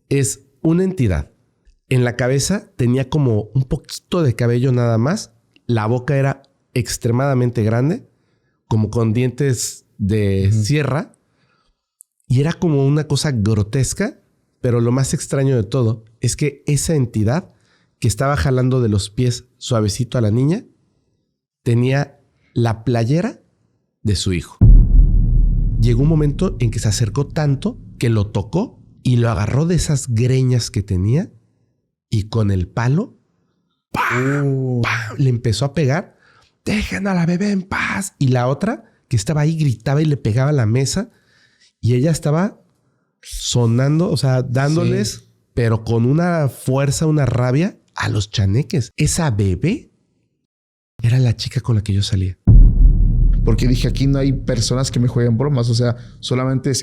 es una entidad. En la cabeza tenía como un poquito de cabello nada más. La boca era extremadamente grande, como con dientes de sierra. Y era como una cosa grotesca. Pero lo más extraño de todo es que esa entidad que estaba jalando de los pies suavecito a la niña tenía la playera de su hijo. Llegó un momento en que se acercó tanto que lo tocó y lo agarró de esas greñas que tenía y con el palo ¡pam! ¡Pam! Le empezó a pegar. Dejen a la bebé en paz. Y la otra que estaba ahí gritaba y le pegaba a la mesa y ella estaba sonando, o sea, dándoles, pero con una fuerza, una rabia a los chaneques. Esa bebé era la chica con la que yo salía. Porque dije, aquí no hay personas que me jueguen bromas. O sea, solamente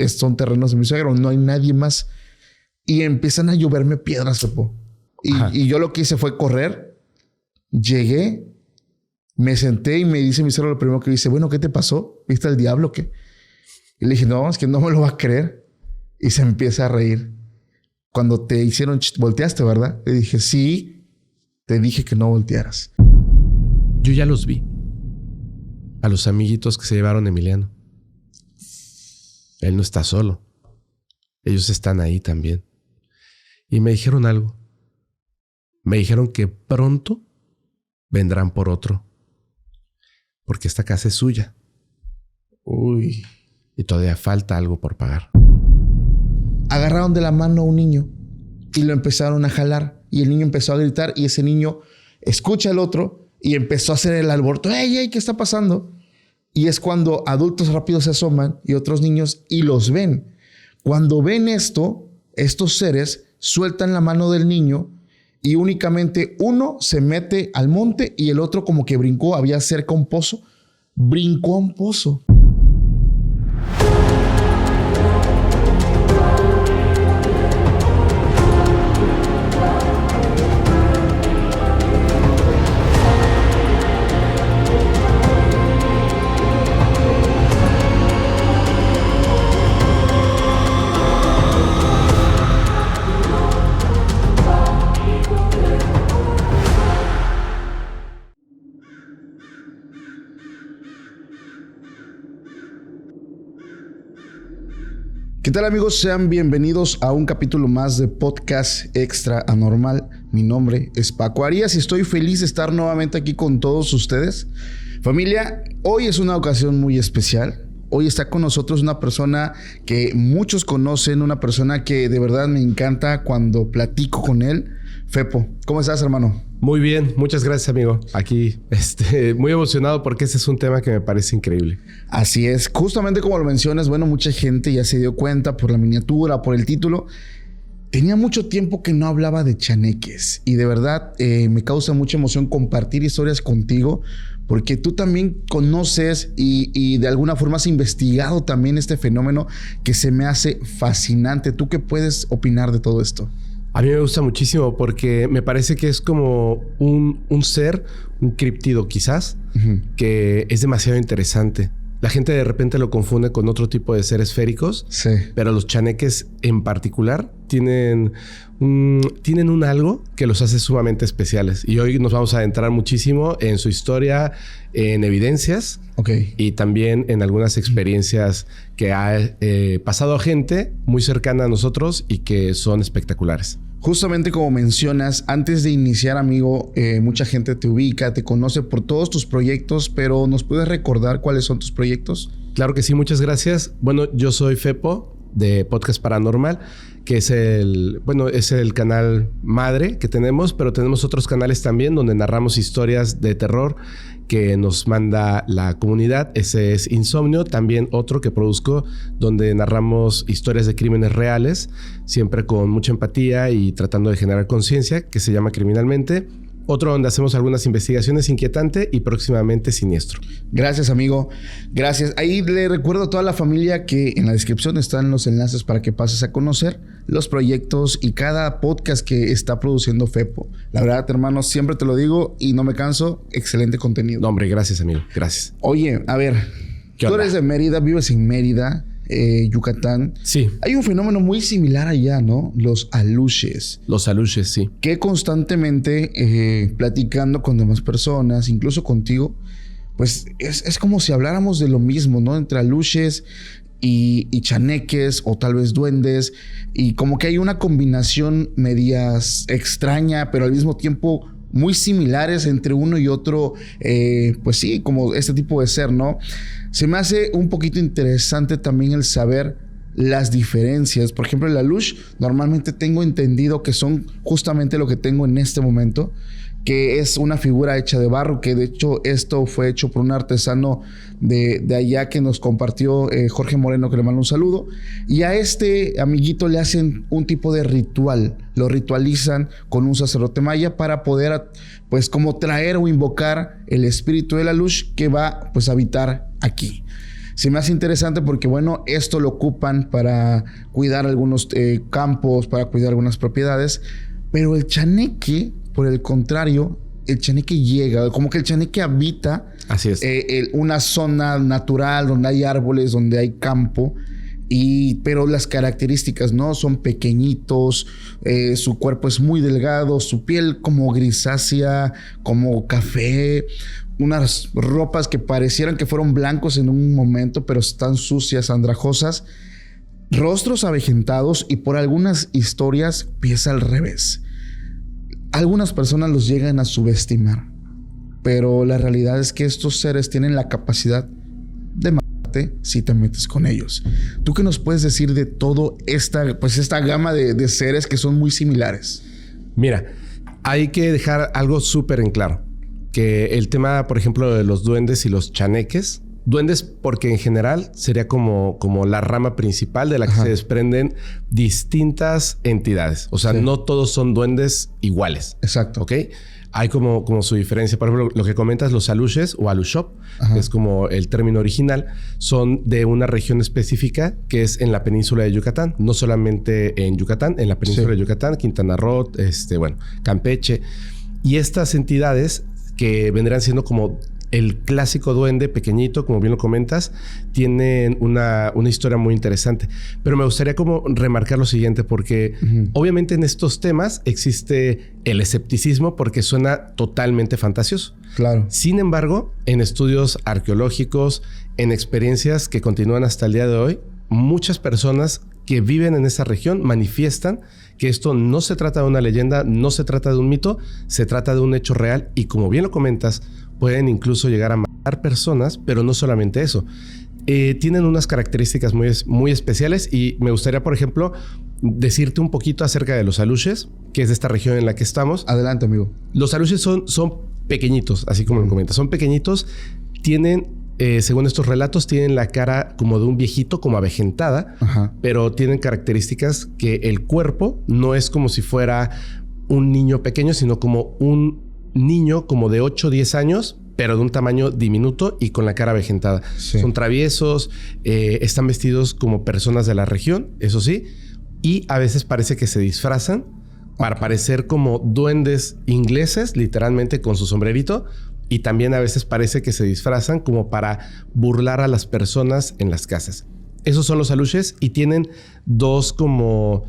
son terrenos de mi suegro. No hay nadie más. Y empiezan a lloverme piedras, Pepo. Y yo lo que hice fue correr. Llegué, me senté y me dice mi suegro lo primero que dice, bueno, ¿qué te pasó? ¿Viste al diablo o qué? Y le dije, no, es que no me lo va a creer. Y se empieza a reír. Cuando te hicieron, volteaste, ¿verdad? Le dije, sí, te dije que no voltearas. Yo ya los vi. A los amiguitos que se llevaron a Emiliano. Él no está solo. Ellos están ahí también. Y me dijeron algo. Me dijeron que pronto vendrán por otro. Porque esta casa es suya. Uy. Y todavía falta algo por pagar. Agarraron de la mano a un niño y lo empezaron a jalar. Y el niño empezó a gritar y ese niño escucha al otro y empezó a hacer el alboroto. ¡Ey, ey! ¿Qué está pasando? Y es cuando adultos rápidos se asoman y otros niños y los ven. Cuando ven esto, estos seres sueltan la mano del niño y únicamente uno se mete al monte y el otro como que brincó. Había cerca un pozo. Brincó a un pozo. ¿Qué tal, amigos? Sean bienvenidos a un capítulo más de Podcast Extra Anormal. Mi nombre es Paco Arias y estoy feliz de estar nuevamente aquí con todos ustedes. Familia, hoy es una ocasión muy especial. Hoy está con nosotros una persona que muchos conocen, una persona que de verdad me encanta cuando platico con él. Fepo, ¿cómo estás, hermano? Muy bien, muchas gracias, amigo. Aquí, muy emocionado porque ese es un tema que me parece increíble. Así es, justamente como lo mencionas, bueno, mucha gente ya se dio cuenta por la miniatura, por el título. Tenía mucho tiempo que no hablaba de chaneques y de verdad me causa mucha emoción compartir historias contigo porque tú también conoces y de alguna forma has investigado también este fenómeno que se me hace fascinante. ¿Tú qué puedes opinar de todo esto? A mí me gusta muchísimo porque me parece que es como un ser, un críptido quizás, que es demasiado interesante. La gente de repente lo confunde con otro tipo de seres féricos, sí, pero los chaneques en particular tienen un algo que los hace sumamente especiales. Y hoy nos vamos a adentrar muchísimo en su historia, en evidencias y también en algunas experiencias que ha pasado a gente muy cercana a nosotros y que son espectaculares. Justamente como mencionas, antes de iniciar, amigo, mucha gente te ubica, te conoce por todos tus proyectos, pero ¿nos puedes recordar cuáles son tus proyectos? Claro que sí, muchas gracias. Bueno, yo soy Fepo de Podcast Paranormal, que es el canal madre que tenemos, pero tenemos otros canales también donde narramos historias de terror que nos manda la comunidad. Ese es Insomnio, también otro que produzco donde narramos historias de crímenes reales, siempre con mucha empatía y tratando de generar conciencia, que se llama Criminalmente. Otro donde hacemos algunas investigaciones, Inquietante, y próximamente Siniestro. Gracias, amigo. Gracias. Ahí le recuerdo a toda la familia que en la descripción están los enlaces para que pases a conocer los proyectos y cada podcast que está produciendo Fepo. La verdad, hermano, siempre te lo digo y no me canso. Excelente contenido. No, hombre, gracias, amigo. Gracias. Oye, a ver, tú eres de Mérida, vives en Mérida. Yucatán. Sí. Hay un fenómeno muy similar allá, ¿no? Los aluches. Los aluches, sí. Que constantemente platicando con demás personas, incluso contigo, pues es como si habláramos de lo mismo, ¿no? Entre aluches y chaneques o tal vez duendes. Y como que hay una combinación medias extraña, pero al mismo tiempo muy similares entre uno y otro. Pues sí, como este tipo de ser, ¿no? Se me hace un poquito interesante también el saber las diferencias. Por ejemplo, el alush normalmente tengo entendido que son justamente lo que tengo en este momento, que es una figura hecha de barro, que de hecho esto fue hecho por un artesano de allá que nos compartió, Jorge Moreno, que le mando un saludo. Y a este amiguito le hacen un tipo de ritual, lo ritualizan con un sacerdote maya para poder, pues, como traer o invocar el espíritu de la luz que va, pues, a habitar aquí. Se me hace interesante porque, bueno, esto lo ocupan para cuidar algunos campos, para cuidar algunas propiedades, pero el chaneque, por el contrario, el chaneque llega, como que el chaneque habita. Así es. Una zona natural donde hay árboles, donde hay campo, pero las características, ¿no? Son pequeñitos, su cuerpo es muy delgado, su piel como grisácea, como café, unas ropas que parecieran que fueron blancos en un momento, pero están sucias, andrajosas, rostros avejentados y por algunas historias pies al revés. Algunas personas los llegan a subestimar, pero la realidad es que estos seres tienen la capacidad de matarte si te metes con ellos. ¿Tú qué nos puedes decir de todo esta gama de seres que son muy similares? Mira, hay que dejar algo súper en claro. Que el tema, por ejemplo, de los duendes y los chaneques. Duendes porque en general sería como la rama principal de la que se desprenden distintas entidades. O sea, no todos son duendes iguales. Exacto. ¿Ok? Hay como su diferencia. Por ejemplo, lo que comentas, los aluches o alushop, que es como el término original, son de una región específica que es en la península de Yucatán. No solamente en Yucatán, en la península de Yucatán, Quintana Roo, Campeche. Y estas entidades que vendrán siendo como el clásico duende pequeñito, como bien lo comentas, tienen una historia muy interesante. Pero me gustaría como remarcar lo siguiente, porque obviamente en estos temas existe el escepticismo porque suena totalmente fantasioso. Claro. Sin embargo, en estudios arqueológicos, en experiencias que continúan hasta el día de hoy, muchas personas que viven en esa región manifiestan que esto no se trata de una leyenda, no se trata de un mito, se trata de un hecho real y, como bien lo comentas, pueden incluso llegar a matar personas, pero no solamente eso. Tienen unas características muy especiales y me gustaría, por ejemplo, decirte un poquito acerca de los aluches, que es de esta región en la que estamos. Adelante, amigo. Los aluches son pequeñitos, así como lo comentas. Son pequeñitos, tienen... según estos relatos, tienen la cara como de un viejito, como avejentada, pero tienen características que el cuerpo no es como si fuera un niño pequeño, sino como un niño como de 8 o 10 años, pero de un tamaño diminuto y con la cara avejentada. Sí. Son traviesos, están vestidos como personas de la región, eso sí, y a veces parece que se disfrazan para parecer como duendes ingleses, literalmente con su sombrerito. Y también a veces parece que se disfrazan como para burlar a las personas en las casas. Esos son los aluches y tienen dos como,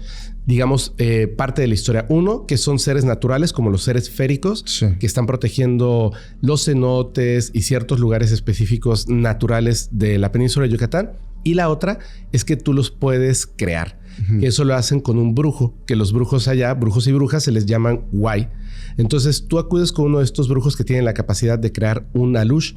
digamos, parte de la historia. Uno, que son seres naturales como los seres féricos, que están protegiendo los cenotes y ciertos lugares específicos naturales de la península de Yucatán. Y la otra es que tú los puedes crear. Eso lo hacen con un brujo, que los brujos allá, brujos y brujas, se les llaman Huay. Entonces tú acudes con uno de estos brujos que tienen la capacidad de crear un alush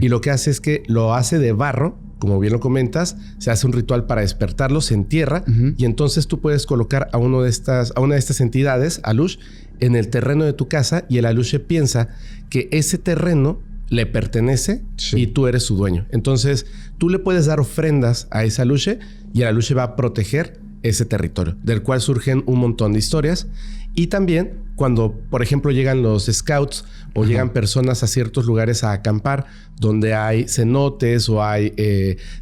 y lo que hace es que lo hace de barro, como bien lo comentas, se hace un ritual para despertarlo, se entierra y entonces tú puedes colocar a una de estas entidades, alush, en el terreno de tu casa y el alush piensa que ese terreno le pertenece y tú eres su dueño. Entonces tú le puedes dar ofrendas a ese alush y el alush va a proteger ese territorio, del cual surgen un montón de historias. Y también cuando, por ejemplo, llegan los scouts o llegan personas a ciertos lugares a acampar donde hay cenotes o hay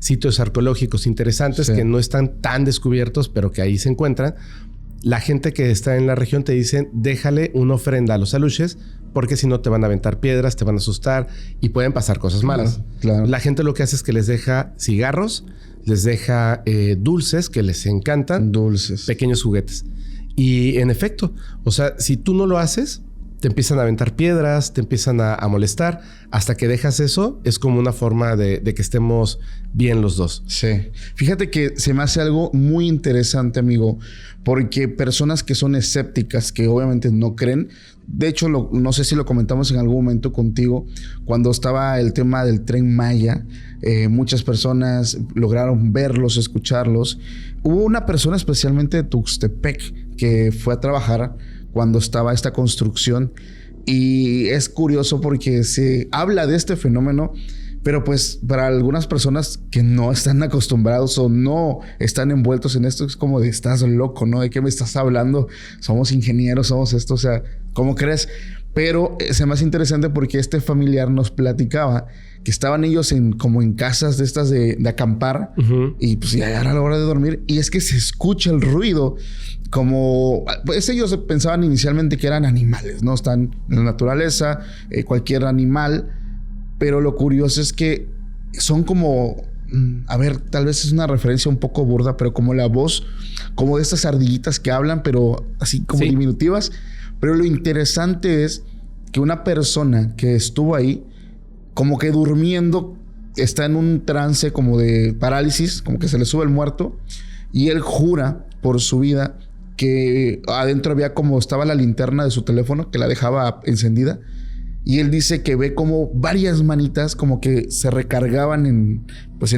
sitios arqueológicos interesantes que no están tan descubiertos, pero que ahí se encuentran, la gente que está en la región te dicen, déjale una ofrenda a los aluches porque si no te van a aventar piedras, te van a asustar y pueden pasar cosas malas. Claro. La gente lo que hace es que les deja cigarros, les deja dulces que les encantan. Dulces. Pequeños juguetes. Y en efecto, o sea, si tú no lo haces, te empiezan a aventar piedras, te empiezan a molestar. Hasta que dejas eso, es como una forma de que estemos bien los dos. Sí. Fíjate que se me hace algo muy interesante, amigo, porque personas que son escépticas, que obviamente no creen, de hecho, no sé si lo comentamos en algún momento contigo, cuando estaba el tema del Tren Maya, muchas personas lograron verlos, escucharlos. Hubo una persona especialmente de Tuxtepec que fue a trabajar cuando estaba esta construcción, y es curioso porque se habla de este fenómeno, pero pues para algunas personas que no están acostumbrados o no están envueltos en esto, es como de estás loco, ¿no? ¿De qué me estás hablando? Somos ingenieros, somos esto, o sea, ¿cómo crees? Pero se me hace interesante porque este familiar nos platicaba que estaban ellos como en casas de estas de acampar, y pues ya era la hora de dormir, y es que se escucha el ruido como... Pues ellos pensaban inicialmente que eran animales, ¿no? Están en la naturaleza, cualquier animal, pero lo curioso es que son como... A ver, tal vez es una referencia un poco burda, pero como la voz, como de estas ardillitas que hablan, pero así como diminutivas. Pero lo interesante es que una persona que estuvo ahí, como que durmiendo, está en un trance como de parálisis, como que se le sube el muerto, y él jura por su vida que adentro había como estaba la linterna de su teléfono, que la dejaba encendida, y él dice que ve como varias manitas como que se recargaban en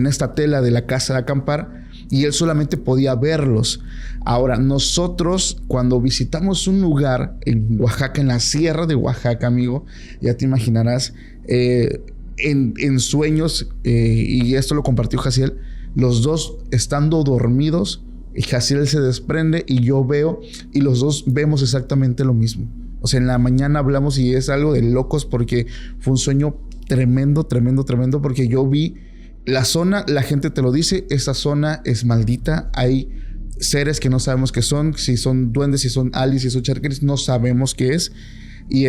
esta tela de la casa de acampar, y él solamente podía verlos. Ahora, nosotros cuando visitamos un lugar en Oaxaca, en la sierra de Oaxaca, amigo, ya te imaginarás, en sueños, y esto lo compartió Jaciel, los dos estando dormidos, y Jaciel se desprende y yo veo, y los dos vemos exactamente lo mismo. O sea, en la mañana hablamos y es algo de locos porque fue un sueño tremendo, tremendo, tremendo, porque yo vi la zona, la gente te lo dice, esa zona es maldita, hay seres que no sabemos qué son, si son duendes, si son aliens, si son charqueris, no sabemos qué es. Y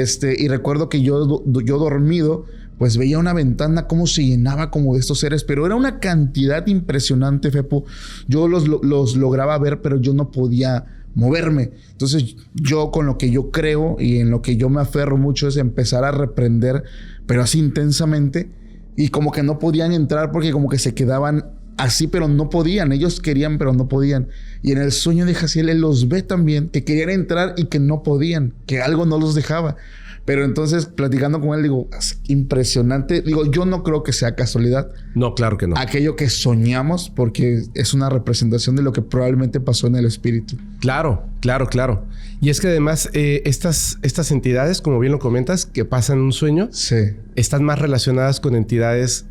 recuerdo que yo dormido, pues veía una ventana cómo se llenaba como de estos seres, pero era una cantidad impresionante, Fepo. Yo los lograba ver, pero yo no podía moverme. Entonces yo, con lo que yo creo y en lo que yo me aferro mucho, es empezar a reprender, pero así intensamente, y como que no podían entrar porque como que se quedaban así, pero no podían. Ellos querían, pero no podían. Y en el sueño de Jaciel, él los ve también, que querían entrar y que no podían, que algo no los dejaba. Pero entonces, platicando con él, digo, es impresionante. Digo, yo no creo que sea casualidad. No, claro que no. Aquello que soñamos, porque es una representación de lo que probablemente pasó en el espíritu. Claro, claro, claro. Y es que además, estas entidades, como bien lo comentas, que pasan un sueño, sí, están más relacionadas con entidades,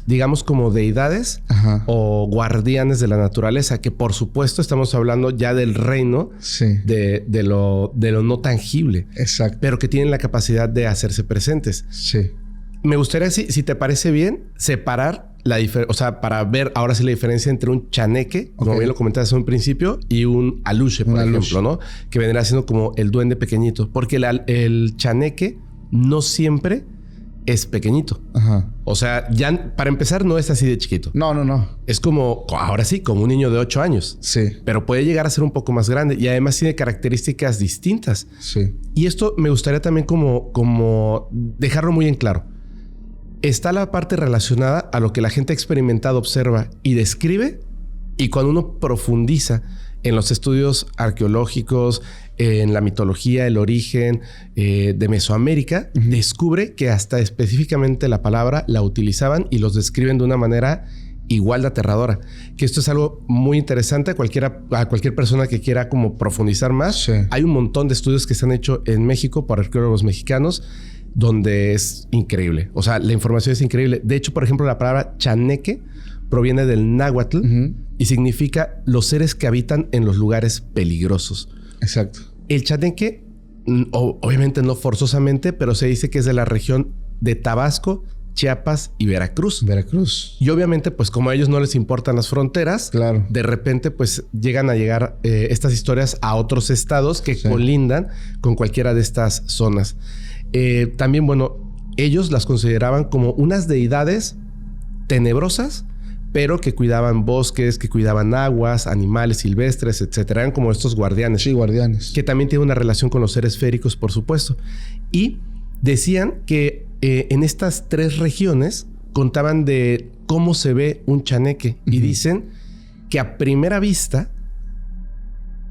digamos, como deidades, ajá, o guardianes de la naturaleza, que por supuesto estamos hablando ya del reino, sí, de lo no tangible. Exacto. Pero que tienen la capacidad de hacerse presentes. Sí. Me gustaría, si te parece bien, separar la diferencia, o sea, para ver ahora sí la diferencia entre un chaneque, como bien lo comentaste en un principio, y un aluche, por ejemplo, ¿no? Que vendrá siendo como el duende pequeñito. Porque el chaneque no siempre es pequeñito. Ajá. O sea, ya para empezar no es así de chiquito. No. Es como, ahora sí, como un niño de 8 años. Sí. Pero puede llegar a ser un poco más grande y además tiene características distintas. Sí. Y esto me gustaría también como dejarlo muy en claro. Está la parte relacionada a lo que la gente ha experimentado, observa y describe. Y cuando uno profundiza en los estudios arqueológicos, en la mitología, el origen de Mesoamérica, descubre que hasta específicamente la palabra la utilizaban y los describen de una manera igual de aterradora. Que esto es algo muy interesante a cualquier persona que quiera como profundizar más. Sí. Hay un montón de estudios que se han hecho en México por arqueólogos mexicanos donde es increíble. O sea, la información es increíble. De hecho, por ejemplo, la palabra chaneque proviene del náhuatl y significa los seres que habitan en los lugares peligrosos. Exacto. El chaneque, obviamente no forzosamente, pero se dice que es de la región de Tabasco, Chiapas y Veracruz. Y obviamente, pues como a ellos no les importan las fronteras, claro, de repente pues llegan a llegar estas historias a otros estados que colindan con cualquiera de estas zonas. También, bueno, ellos las consideraban como unas deidades tenebrosas, pero que cuidaban bosques, que cuidaban aguas, animales silvestres, etcétera. Eran como estos guardianes. Sí, guardianes. Que también tienen una relación con los seres féricos, por supuesto. Y decían que en estas 3 regiones contaban de cómo se ve un chaneque. Y dicen que a primera vista,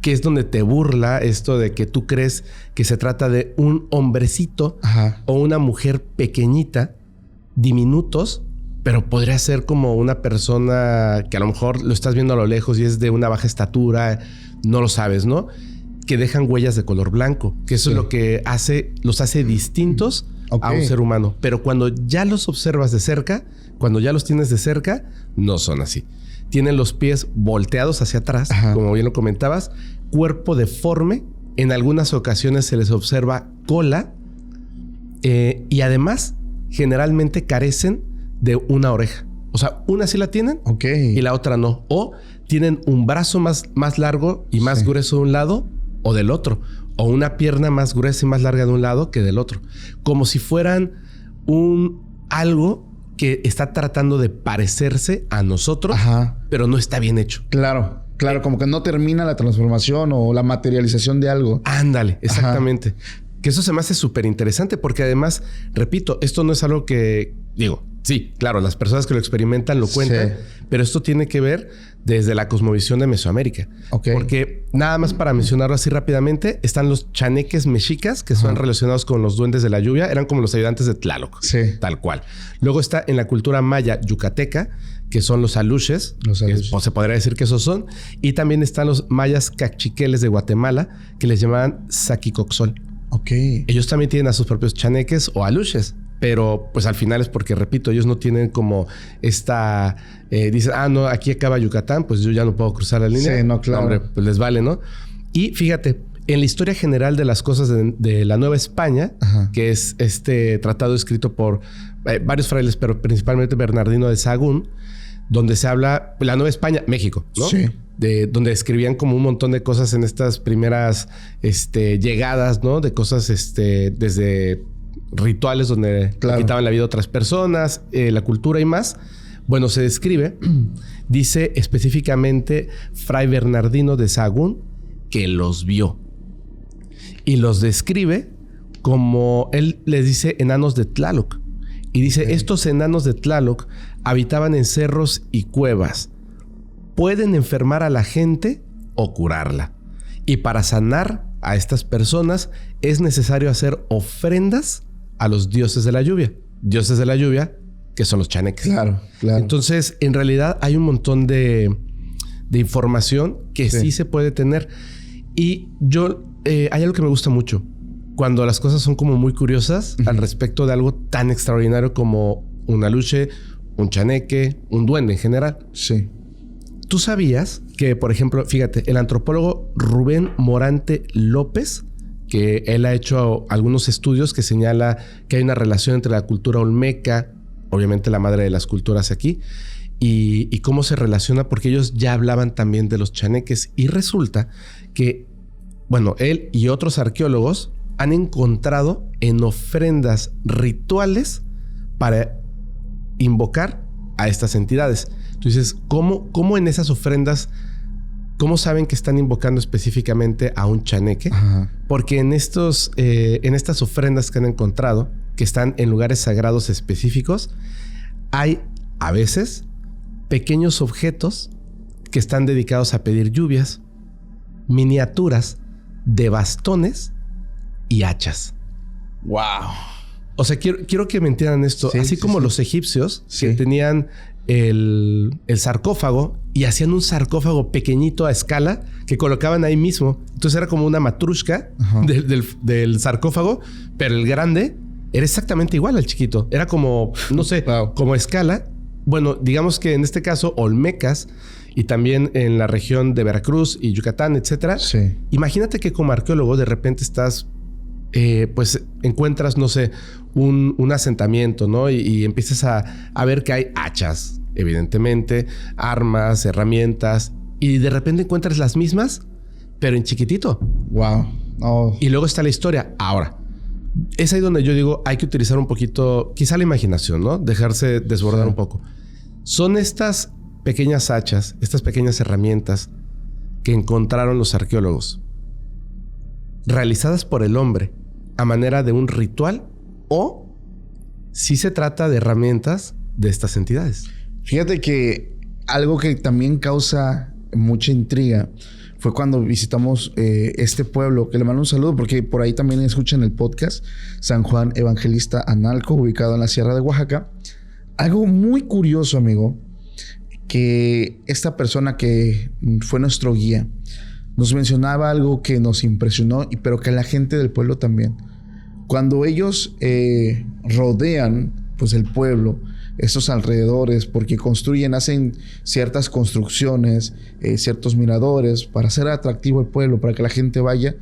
que es donde te burla esto de que tú crees que se trata de un hombrecito o una mujer pequeñita, diminutos, pero podría ser como una persona que a lo mejor lo estás viendo a lo lejos y es de una baja estatura, no lo sabes, ¿no? Que dejan huellas de color blanco, que eso es lo que los hace distintos a un ser humano. Pero cuando ya los observas de cerca, cuando ya los tienes de cerca, no son así. Tienen los pies volteados hacia atrás, como bien lo comentabas, cuerpo deforme, en algunas ocasiones se les observa cola y además generalmente carecen de una oreja. O sea, una sí la tienen y la otra no. O tienen un brazo más largo y más grueso de un lado o del otro. O una pierna más gruesa y más larga de un lado que del otro. Como si fueran algo que está tratando de parecerse a nosotros, pero no está bien hecho. Claro, como que no termina la transformación o la materialización de algo. Ándale, exactamente. Que eso se me hace súper interesante porque además, repito, esto no es algo que, digo, sí, claro, las personas que lo experimentan lo cuentan, pero esto tiene que ver desde la cosmovisión de Mesoamérica. Porque nada más para mencionarlo así rápidamente, están los chaneques mexicas, que son relacionados con los duendes de la lluvia, eran como los ayudantes de Tlaloc, tal cual. Luego está en la cultura maya yucateca, que son los aluches, o se podría decir que esos son, y también están los mayas cachiqueles de Guatemala, que les llamaban saquicoxol. Ellos también tienen a sus propios chaneques o aluches, pero pues al final es porque, repito, ellos no tienen como esta... dicen, no, aquí acaba Yucatán, pues yo ya no puedo cruzar la línea. Sí, no, claro. Hombre, pues les vale, ¿no? Y fíjate, en la historia general de las cosas de la Nueva España, que es este tratado escrito por varios frailes, pero principalmente Bernardino de Sahagún, donde se habla la Nueva España, México, ¿no? Sí. Donde escribían como un montón de cosas en estas primeras llegadas, ¿no? De cosas desde rituales donde quitaban la vida a otras personas, la cultura y más. Bueno, se describe, dice específicamente Fray Bernardino de Sahagún que los vio. Y los describe como, él les dice, enanos de Tlaloc. Y dice, estos enanos de Tlaloc habitaban en cerros y cuevas. Pueden enfermar a la gente o curarla. Y para sanar a estas personas es necesario hacer ofrendas a los dioses de la lluvia. Dioses de la lluvia, que son los chaneques. Claro. Entonces, en realidad hay un montón de información que sí se puede tener. Y hay algo que me gusta mucho. Cuando las cosas son como muy curiosas al respecto de algo tan extraordinario como un aluche, un chaneque, un duende en general. Sí. ¿Tú sabías que, por ejemplo, fíjate, el antropólogo Rubén Morante López, que él ha hecho algunos estudios que señala que hay una relación entre la cultura olmeca, obviamente la madre de las culturas aquí, y cómo se relaciona, porque ellos ya hablaban también de los chaneques. Y resulta que, bueno, él y otros arqueólogos han encontrado en ofrendas rituales para invocar a estas entidades. Entonces, ¿cómo en esas ofrendas, cómo saben que están invocando específicamente a un chaneque? Porque en estas ofrendas que han encontrado, que están en lugares sagrados específicos, hay a veces pequeños objetos que están dedicados a pedir lluvias, miniaturas de bastones y hachas. ¡Wow! O sea, quiero que me entiendan esto. Así como los egipcios que tenían el sarcófago y hacían un sarcófago pequeñito a escala que colocaban ahí mismo. Entonces era como una matrushka del sarcófago, pero el grande era exactamente igual al chiquito. Era como, no sé, como escala. Bueno, digamos que en este caso, olmecas y también en la región de Veracruz y Yucatán, etcétera. Sí. Imagínate que como arqueólogo de repente estás, pues encuentras, no sé, un asentamiento, ¿no? Y empiezas a ver que hay hachas, evidentemente, armas, herramientas, y de repente encuentras las mismas, pero en chiquitito. Wow. Oh. Y luego está la historia. Ahora, es ahí donde yo digo, hay que utilizar un poquito, quizá la imaginación, ¿no? Dejarse desbordar un poco. Son estas pequeñas hachas, estas pequeñas herramientas que encontraron los arqueólogos, realizadas por el hombre a manera de un ritual o si se trata de herramientas de estas entidades? Fíjate que algo que también causa mucha intriga fue cuando visitamos este pueblo, que le mando un saludo porque por ahí también escuchan el podcast, San Juan Evangelista Analco, ubicado en la Sierra de Oaxaca. Algo muy curioso, amigo, que esta persona que fue nuestro guía nos mencionaba algo que nos impresionó, pero que a la gente del pueblo también. Cuando ellos rodean pues el pueblo, estos alrededores, porque construyen, hacen ciertas construcciones, ciertos miradores para hacer atractivo el pueblo, para que la gente vaya,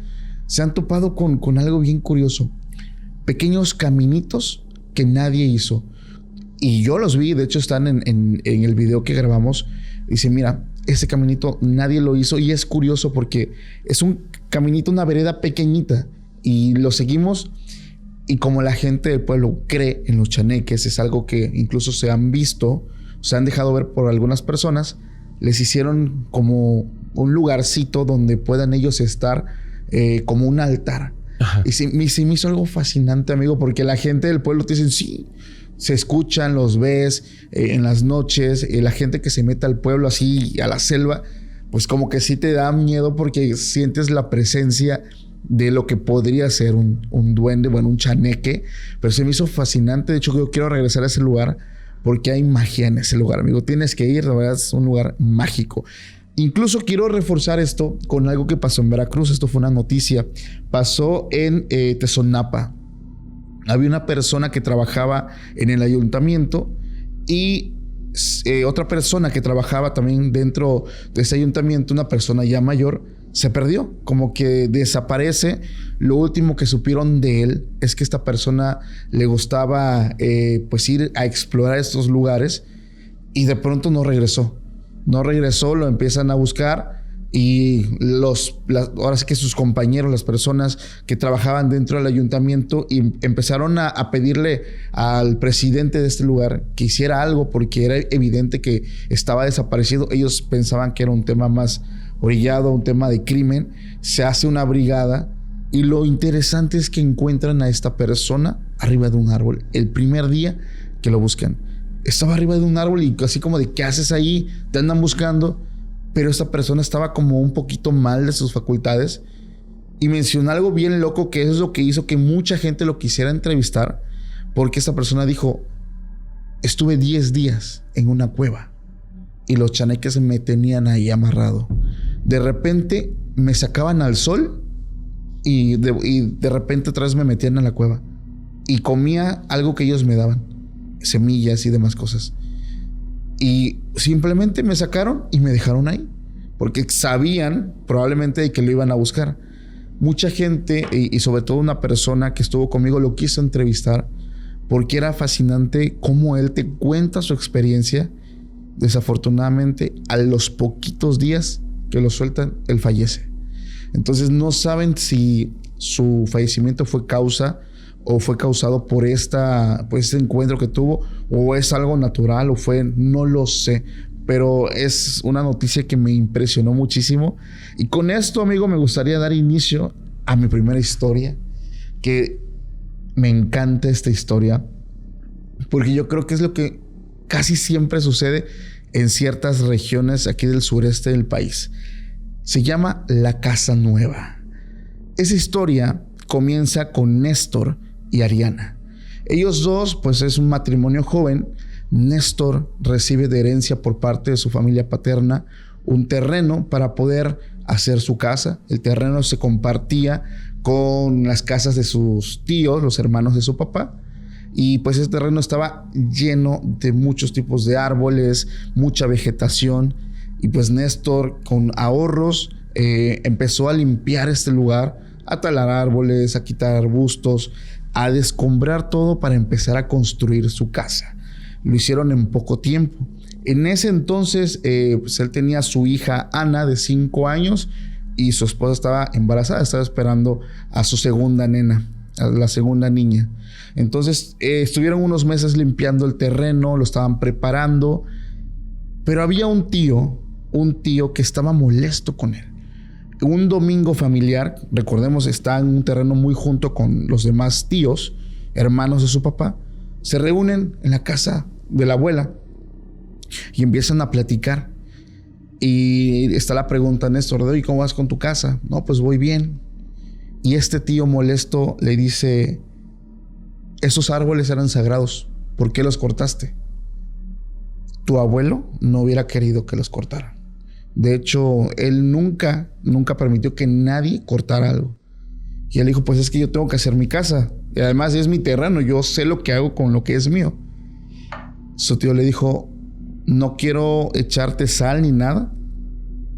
se han topado con algo bien curioso. Pequeños caminitos que nadie hizo. Y yo los vi, de hecho están en el video que grabamos. Dice, mira, ese caminito nadie lo hizo. Y es curioso porque es un caminito, una vereda pequeñita. Y lo seguimos. Y como la gente del pueblo cree en los chaneques, es algo que incluso se han visto, se han dejado ver por algunas personas, les hicieron como un lugarcito donde puedan ellos estar como un altar. Ajá. Y se me hizo algo fascinante, amigo, porque la gente del pueblo te dicen, sí, se escuchan, los ves en las noches, la gente que se mete al pueblo así, a la selva, pues como que sí te da miedo porque sientes la presencia de lo que podría ser un duende, bueno, un chaneque, pero se me hizo fascinante. De hecho, yo quiero regresar a ese lugar porque hay magia en ese lugar, amigo. Tienes que ir, la verdad es un lugar mágico. Incluso quiero reforzar esto con algo que pasó en Veracruz. Esto fue una noticia. Pasó en Tezonapa. Había una persona que trabajaba en el ayuntamiento y otra persona que trabajaba también dentro de ese ayuntamiento, una persona ya mayor, se perdió, como que desaparece. Lo último que supieron de él es que esta persona le gustaba pues ir a explorar estos lugares y de pronto no regresó. No regresó, lo empiezan a buscar y ahora sí que sus compañeros, las personas que trabajaban dentro del ayuntamiento, y empezaron a pedirle al presidente de este lugar que hiciera algo porque era evidente que estaba desaparecido. Ellos pensaban que era un tema más orillado, un tema de crimen. Se hace una brigada y lo interesante es que encuentran a esta persona arriba de un árbol. El primer día que lo buscan, estaba arriba de un árbol y así como de, ¿qué haces ahí? Te andan buscando. Pero esta persona estaba como un poquito mal de sus facultades y mencionó algo bien loco, que es lo que hizo que mucha gente lo quisiera entrevistar, porque esta persona dijo, estuve 10 días en una cueva y los chaneques me tenían ahí amarrado. De repente me sacaban al sol y de repente otra vez me metían a la cueva y comía algo que ellos me daban, semillas y demás cosas. Y simplemente me sacaron y me dejaron ahí porque sabían probablemente de que lo iban a buscar. Mucha gente y sobre todo una persona que estuvo conmigo lo quiso entrevistar porque era fascinante cómo él te cuenta su experiencia. Desafortunadamente, a los poquitos días que lo sueltan, él fallece. Entonces no saben si su fallecimiento fue causa o fue causado por este encuentro que tuvo, o es algo natural, o fue, no lo sé. Pero es una noticia que me impresionó muchísimo. Y con esto, amigo, me gustaría dar inicio a mi primera historia, que me encanta esta historia, porque yo creo que es lo que casi siempre sucede en ciertas regiones aquí del sureste del país. Se llama La Casa Nueva. Esa historia comienza con Néstor y Ariana. Ellos dos, pues es un matrimonio joven. Néstor recibe de herencia por parte de su familia paterna un terreno para poder hacer su casa. El terreno se compartía con las casas de sus tíos, los hermanos de su papá. Y pues ese terreno estaba lleno de muchos tipos de árboles, mucha vegetación. Y pues Néstor, con ahorros, empezó a limpiar este lugar, a talar árboles, a quitar arbustos, a descombrar todo para empezar a construir su casa. Lo hicieron en poco tiempo. En ese entonces, pues él tenía a su hija Ana de 5 años y su esposa estaba embarazada, estaba esperando a su segunda nena, a la segunda niña. Entonces estuvieron unos meses limpiando el terreno, lo estaban preparando Pero había un tío que estaba molesto con él. Un domingo familiar, recordemos, está en un terreno muy junto con los demás tíos, hermanos de su papá, se reúnen en la casa de la abuela y empiezan a platicar. Y está la pregunta, Néstor, ¿y cómo vas con tu casa? No, pues voy bien. Y este tío molesto le dice, esos árboles eran sagrados, ¿por qué los cortaste? Tu abuelo no hubiera querido que los cortaran. De hecho, él nunca permitió que nadie cortara algo. Y él dijo, pues es que yo tengo que hacer mi casa. Y además es mi terreno, yo sé lo que hago con lo que es mío. Su tío le dijo, no quiero echarte sal ni nada,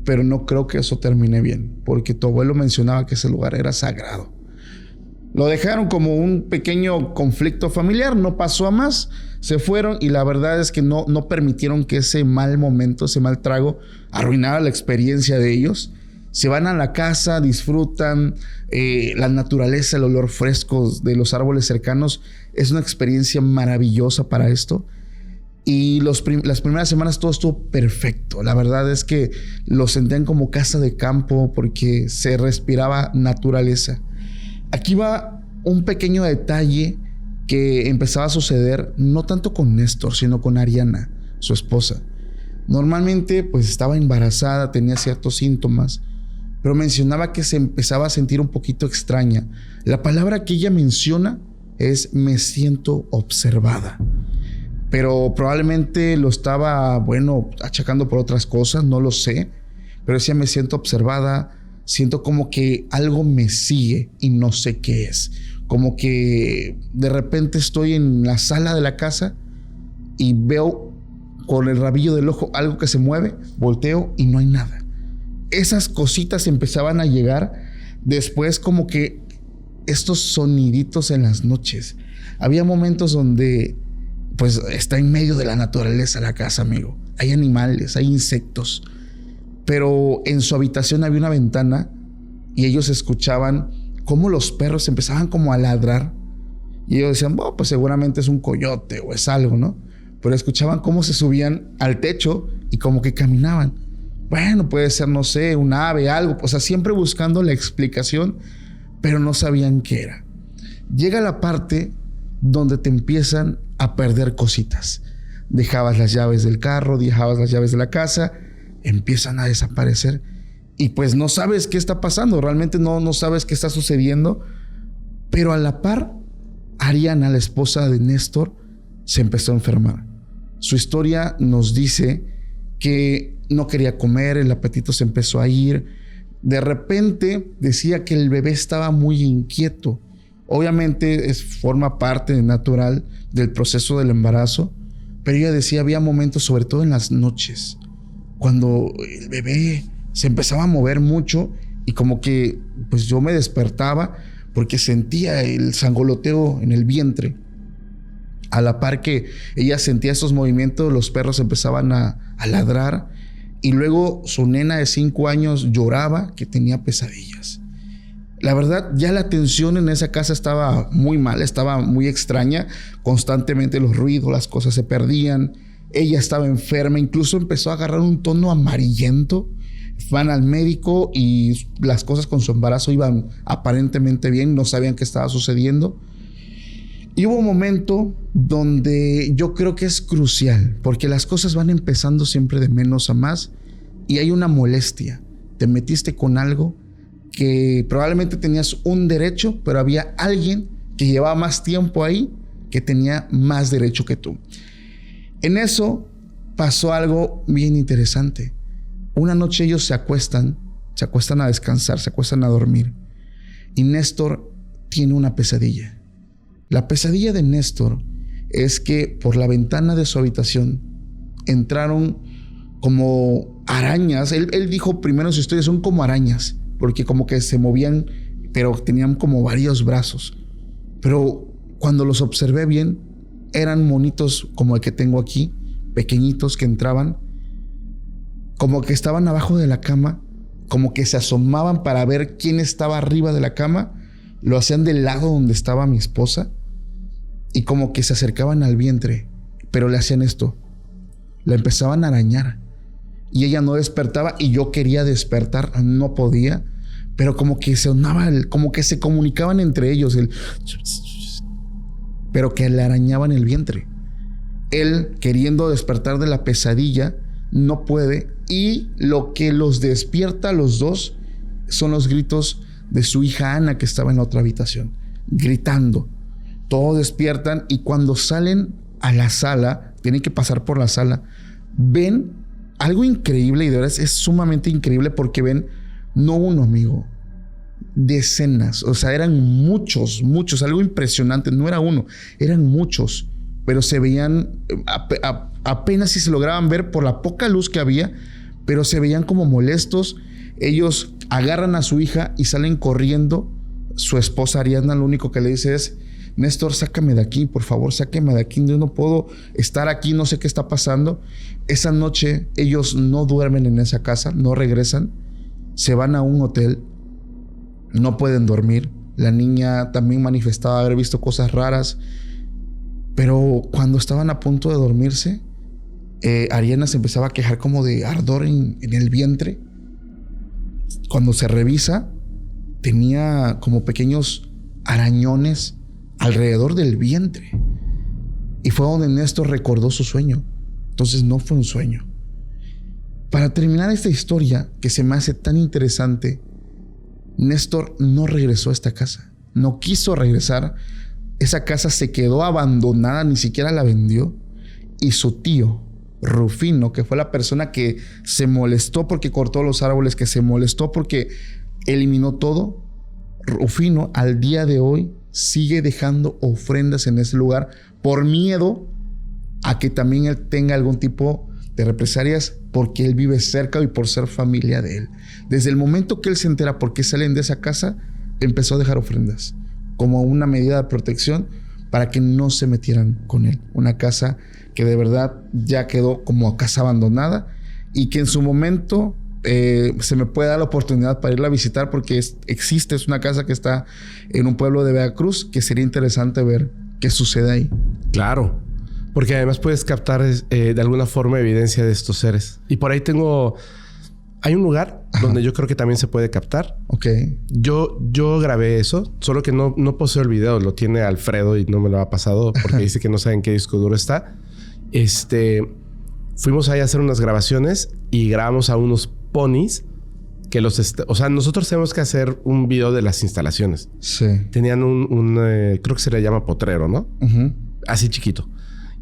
pero no creo que eso termine bien, porque tu abuelo mencionaba que ese lugar era sagrado. Lo dejaron como un pequeño conflicto familiar, no pasó a más, se fueron y la verdad es que no permitieron que ese mal momento, ese mal trago arruinara la experiencia de ellos. Se van a la casa, disfrutan la naturaleza, el olor fresco de los árboles cercanos. Es una experiencia maravillosa para esto. Y las primeras semanas todo estuvo perfecto. La verdad es que lo sentían como casa de campo porque se respiraba naturaleza. Aquí va un pequeño detalle que empezaba a suceder no tanto con Néstor, sino con Ariana, su esposa. Normalmente pues estaba embarazada, tenía ciertos síntomas, pero mencionaba que se empezaba a sentir un poquito extraña. La palabra que ella menciona es me siento observada. Pero probablemente lo estaba, achacando por otras cosas, no lo sé. Pero decía, me siento observada, siento como que algo me sigue y no sé qué es. Como que de repente estoy en la sala de la casa y veo con el rabillo del ojo algo que se mueve, volteo y no hay nada. Esas cositas empezaban a llegar después, como que estos soniditos en las noches. Había momentos donde pues está en medio de la naturaleza la casa, amigo. Hay animales, hay insectos. Pero en su habitación había una ventana y ellos escuchaban cómo los perros empezaban como a ladrar. Y ellos decían, pues seguramente es un coyote o es algo, ¿no? Pero escuchaban cómo se subían al techo y como que caminaban. Bueno, puede ser, no sé, un ave, algo. O sea, siempre buscando la explicación, pero no sabían qué era. Llega la parte donde te empiezan a perder cositas. Dejabas las llaves del carro, dejabas las llaves de la casa, empiezan a desaparecer y pues no sabes qué está pasando, realmente no sabes qué está sucediendo. Pero a la par, Ariana, la esposa de Néstor, se empezó a enfermar. Su historia nos dice que no quería comer, el apetito se empezó a ir. De repente decía que el bebé estaba muy inquieto. Obviamente forma parte natural del proceso del embarazo, pero ella decía, había momentos, sobre todo en las noches, cuando el bebé se empezaba a mover mucho y como que pues yo me despertaba porque sentía el sangoloteo en el vientre. A la par que ella sentía esos movimientos, los perros empezaban a ladrar y luego su nena de 5 años lloraba que tenía pesadillas. La verdad, ya la tensión en esa casa estaba muy mal, estaba muy extraña. Constantemente los ruidos, las cosas se perdían. Ella estaba enferma, incluso empezó a agarrar un tono amarillento. Van al médico y las cosas con su embarazo iban aparentemente bien, no sabían qué estaba sucediendo. Y hubo un momento donde yo creo que es crucial, porque las cosas van empezando siempre de menos a más y hay una molestia. Te metiste con algo que probablemente tenías un derecho, pero había alguien que llevaba más tiempo ahí que tenía más derecho que tú. En eso pasó algo bien interesante. Una noche ellos se acuestan a descansar, se acuestan a dormir y Néstor tiene una pesadilla. La pesadilla de Néstor es que por la ventana de su habitación entraron como arañas. Él dijo primero en su historia, son como arañas, porque como que se movían, pero tenían como varios brazos. Pero cuando los observé bien, eran monitos como el que tengo aquí, pequeñitos que entraban, como que estaban abajo de la cama, como que se asomaban para ver quién estaba arriba de la cama, lo hacían del lado donde estaba mi esposa y como que se acercaban al vientre, pero le hacían esto. La empezaban a arañar. Y ella no despertaba y yo quería despertar, no podía. Pero como que sonaba, como que se comunicaban entre ellos. Pero que le arañaban el vientre. Él, queriendo despertar de la pesadilla, no puede. Y lo que los despierta a los dos son los gritos de su hija Ana, que estaba en la otra habitación, gritando. Todos despiertan y cuando salen a la sala, tienen que pasar por la sala, ven algo increíble, y de verdad es sumamente increíble, porque ven no uno, amigo, decenas. O sea, eran muchos, algo impresionante. No era uno, eran muchos, pero se veían apenas si se lograban ver por la poca luz que había, pero se veían como molestos. Ellos agarran a su hija y salen corriendo. Su esposa Ariadna lo único que le dice es: Néstor, sácame de aquí, por favor, sáqueme de aquí. Yo no puedo estar aquí, no sé qué está pasando. Esa noche ellos no duermen en esa casa, no regresan. Se van a un hotel, no pueden dormir. La niña también manifestaba haber visto cosas raras. Pero cuando estaban a punto de dormirse, Ariadna se empezaba a quejar como de ardor en el vientre. Cuando se revisa, tenía como pequeños arañones alrededor del vientre. Y fue donde Néstor recordó su sueño. Entonces no fue un sueño. Para terminar esta historia, que se me hace tan interesante, Néstor no regresó a esta casa. No quiso regresar. Esa casa se quedó abandonada, ni siquiera la vendió. Y su tío, Rufino, que fue la persona que se molestó porque cortó los árboles, que se molestó porque eliminó todo, Rufino al día de hoy sigue dejando ofrendas en ese lugar por miedo a que también él tenga algún tipo de represalias, porque él vive cerca y por ser familia de él. Desde el momento que él se entera por qué salen de esa casa, empezó a dejar ofrendas como una medida de protección para que no se metieran con él. Una casa que de verdad ya quedó como casa abandonada, y que en su momento se me puede dar la oportunidad para irla a visitar, porque es una casa que está en un pueblo de Veracruz, que sería interesante ver qué sucede ahí. Claro, porque además puedes captar de alguna forma evidencia de estos seres. Y por ahí hay un lugar donde yo creo que también se puede captar. Ok. Yo grabé eso, solo que no poseo el video. Lo tiene Alfredo y no me lo ha pasado porque dice que no sabe en qué disco duro está. Fuimos ahí a hacer unas grabaciones y grabamos a unos ponis que o sea, nosotros tenemos que hacer un video de las instalaciones. Sí. Tenían creo que se le llama potrero, ¿no? Así chiquito.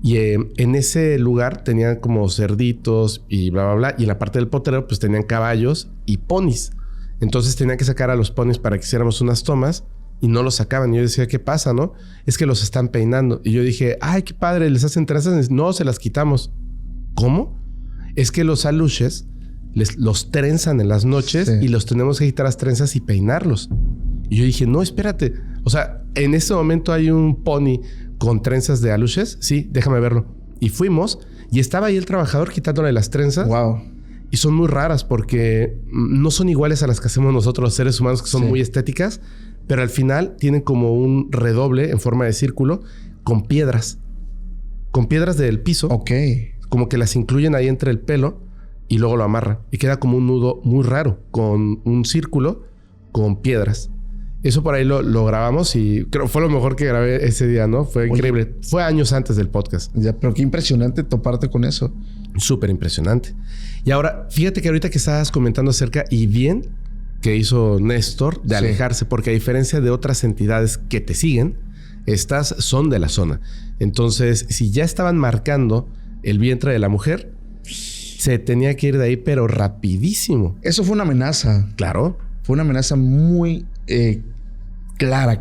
Y en ese lugar tenían como cerditos y bla, bla, bla. Y en la parte del potrero pues tenían caballos y ponis. Entonces tenían que sacar a los ponis para que hiciéramos unas tomas y no los sacaban. Y yo decía, ¿qué pasa, no? Es que los están peinando. Y yo dije, ay, qué padre, les hacen trenzas. No, se las quitamos. ¿Cómo? Es que los aluches los trenzan en las noches, sí, y los tenemos que quitar las trenzas y peinarlos. Y yo dije, no, espérate. O sea, en este momento hay un pony con trenzas de aluches. Sí, déjame verlo. Y fuimos y estaba ahí el trabajador quitándole las trenzas. Wow. Y son muy raras porque no son iguales a las que hacemos nosotros los seres humanos, que son, sí, muy estéticas, pero al final tienen como un redoble en forma de círculo con piedras del piso. Ok. Como que las incluyen ahí entre el pelo y luego lo amarran. Y queda como un nudo muy raro con un círculo con piedras. Eso por ahí lo grabamos y creo que fue lo mejor que grabé ese día, ¿no? Fue increíble. Fue años antes del podcast. Ya, pero qué impresionante toparte con eso. Súper impresionante. Y ahora, fíjate que ahorita que estabas comentando acerca, y bien que hizo Néstor de alejarse, porque a diferencia de otras entidades que te siguen, estas son de la zona. Entonces, si ya estaban marcando el vientre de la mujer, se tenía que ir de ahí, pero rapidísimo. Eso fue una amenaza. Claro. Fue una amenaza muy clara.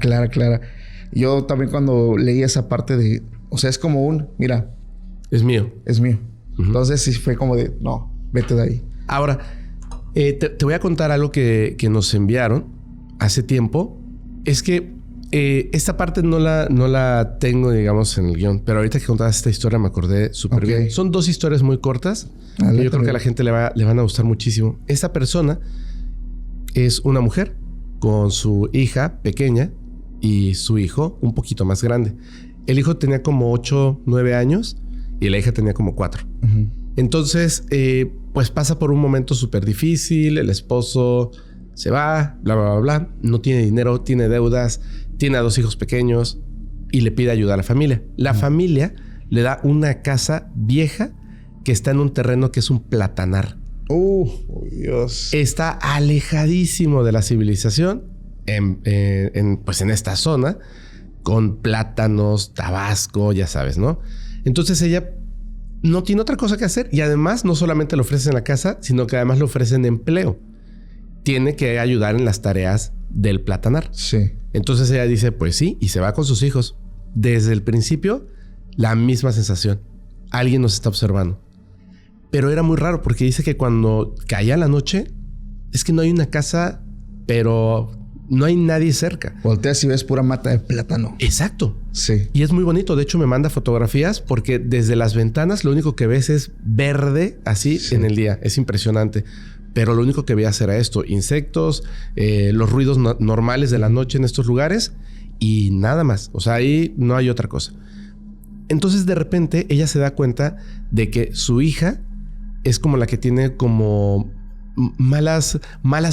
Yo también cuando leí esa parte de... O sea, es como mira... Es mío. Es mío. Entonces sí fue como de... No, vete de ahí. Ahora, te voy a contar algo que nos enviaron hace tiempo. Es que esta parte no la tengo, digamos, en el guión. Pero ahorita que contabas esta historia me acordé súper bien. Son dos historias muy cortas. Que yo creo que a la gente le van a gustar muchísimo. Esta persona es una mujer con su hija pequeña y su hijo un poquito más grande. El hijo tenía como 8, 9 años y la hija tenía como 4. Entonces, pues pasa por un momento súper difícil. El esposo se va, bla, bla, bla, bla. No tiene dinero, tiene deudas, tiene a 2 hijos pequeños y le pide ayuda a la familia. La familia le da una casa vieja que está en un terreno que es un platanar. Dios. Está alejadísimo de la civilización pues en esta zona, con plátanos, tabasco, ya sabes, ¿no? Entonces ella no tiene otra cosa que hacer y además no solamente le ofrecen la casa, sino que además le ofrecen empleo. Tiene que ayudar en las tareas del platanar. Sí. Entonces ella dice, pues sí, y se va con sus hijos. Desde el principio, la misma sensación. Alguien nos está observando. Pero era muy raro porque dice que cuando caía la noche, es que no hay una casa, pero no hay nadie cerca. Volteas y ves pura mata de plátano. Exacto. Sí. Y es muy bonito. De hecho, me manda fotografías porque desde las ventanas lo único que ves es verde así en el día. Es impresionante. Pero lo único que veías era esto. Insectos, los ruidos normales de la noche en estos lugares y nada más. O sea, ahí no hay otra cosa. Entonces, de repente, ella se da cuenta de que su hija es como la que tiene como malas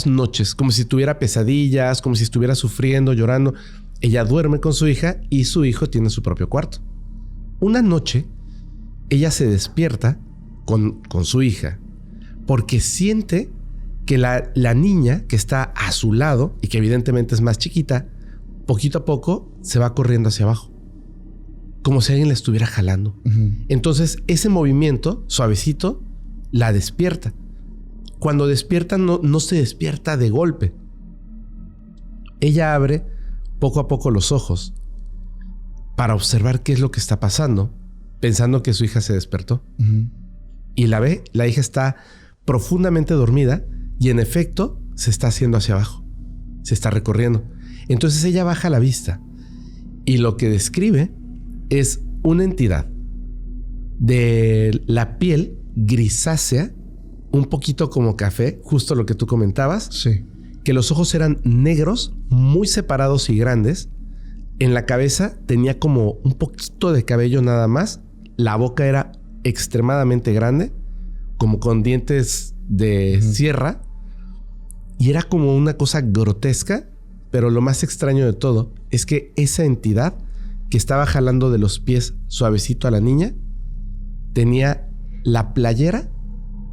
noches, como si tuviera pesadillas, como si estuviera sufriendo, llorando. Ella duerme con su hija y su hijo tiene su propio cuarto. Una noche, ella se despierta con su hija porque siente que la niña que está a su lado y que evidentemente es más chiquita, poquito a poco se va corriendo hacia abajo, como si alguien la estuviera jalando. Entonces, ese movimiento suavecito la despierta. Cuando despierta, no se despierta de golpe. Ella abre poco a poco los ojos para observar qué es lo que está pasando, pensando que su hija se despertó. Y la ve, la hija está profundamente dormida y en efecto se está haciendo hacia abajo. Se está recorriendo. Entonces ella baja la vista y lo que describe es una entidad de la piel grisácea, un poquito como café, justo lo que tú comentabas. Sí. Que los ojos eran negros, muy separados y grandes. En la cabeza tenía como un poquito de cabello nada más. La boca era extremadamente grande, como con dientes de sierra. Y era como una cosa grotesca. Pero lo más extraño de todo es que esa entidad que estaba jalando de los pies suavecito a la niña tenía la playera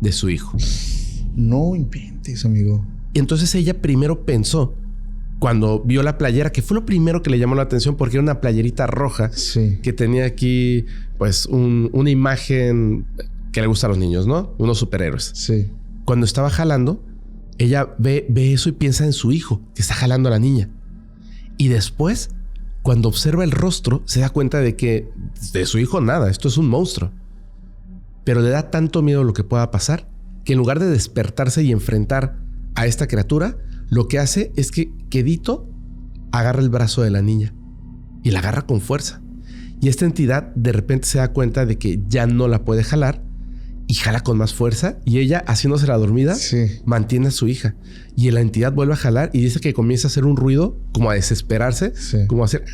de su hijo. No inventes, amigo. Y entonces ella primero pensó, cuando vio la playera, que fue lo primero que le llamó la atención porque era una playerita roja que tenía aquí pues una imagen que le gusta a los niños, ¿no? Unos superhéroes. Sí. Cuando estaba jalando, ella ve eso y piensa en su hijo que está jalando a la niña. Y después, cuando observa el rostro, se da cuenta de que de su hijo nada, esto es un monstruo. Pero le da tanto miedo lo que pueda pasar que en lugar de despertarse y enfrentar a esta criatura, lo que hace es que quedito agarra el brazo de la niña y la agarra con fuerza. Y esta entidad de repente se da cuenta de que ya no la puede jalar y jala con más fuerza y ella, haciéndose la dormida, mantiene a su hija. Y la entidad vuelve a jalar y dice que comienza a hacer un ruido como a desesperarse, como a hacer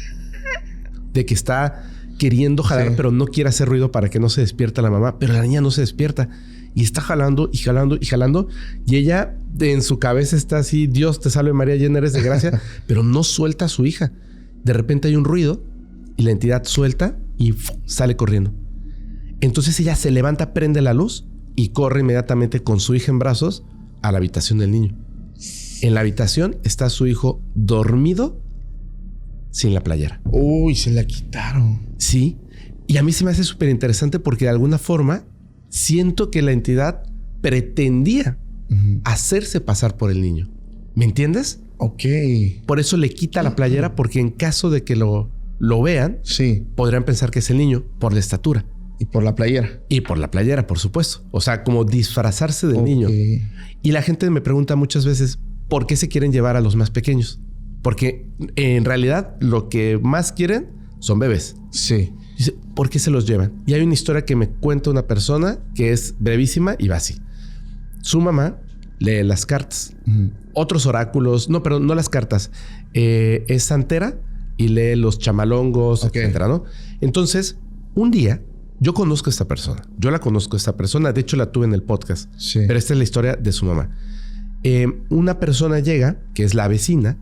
de que está queriendo jalar, pero no quiere hacer ruido para que no se despierta la mamá. Pero la niña no se despierta y está jalando y jalando y jalando. Y ella en su cabeza está así: Dios te salve María, llena eres de gracia. Pero no suelta a su hija. De repente hay un ruido y la entidad suelta y sale corriendo. Entonces ella se levanta, prende la luz y corre inmediatamente con su hija en brazos a la habitación del niño. En la habitación está su hijo dormido sin la playera. Uy, se la quitaron. Sí. Y a mí se me hace súper interesante porque de alguna forma siento que la entidad pretendía hacerse pasar por el niño. ¿Me entiendes? Ok. Por eso le quita la playera, porque en caso de que lo vean, podrían pensar que es el niño por la estatura. Y por la playera. Y por la playera, por supuesto. O sea, como disfrazarse del niño. Y la gente me pregunta muchas veces, ¿por qué se quieren llevar a los más pequeños? Porque en realidad lo que más quieren son bebés. Sí. Dice, ¿por qué se los llevan? Y hay una historia que me cuenta una persona que es brevísima y va así. Su mamá lee las cartas. Otros oráculos, no las cartas. Es santera y lee los chamalongos, etcétera, ¿no? Entonces, un día Yo conozco a esta persona. Yo la conozco a esta persona. De hecho, la tuve en el podcast. Sí. Pero esta es la historia de su mamá. Una persona llega, que es la vecina,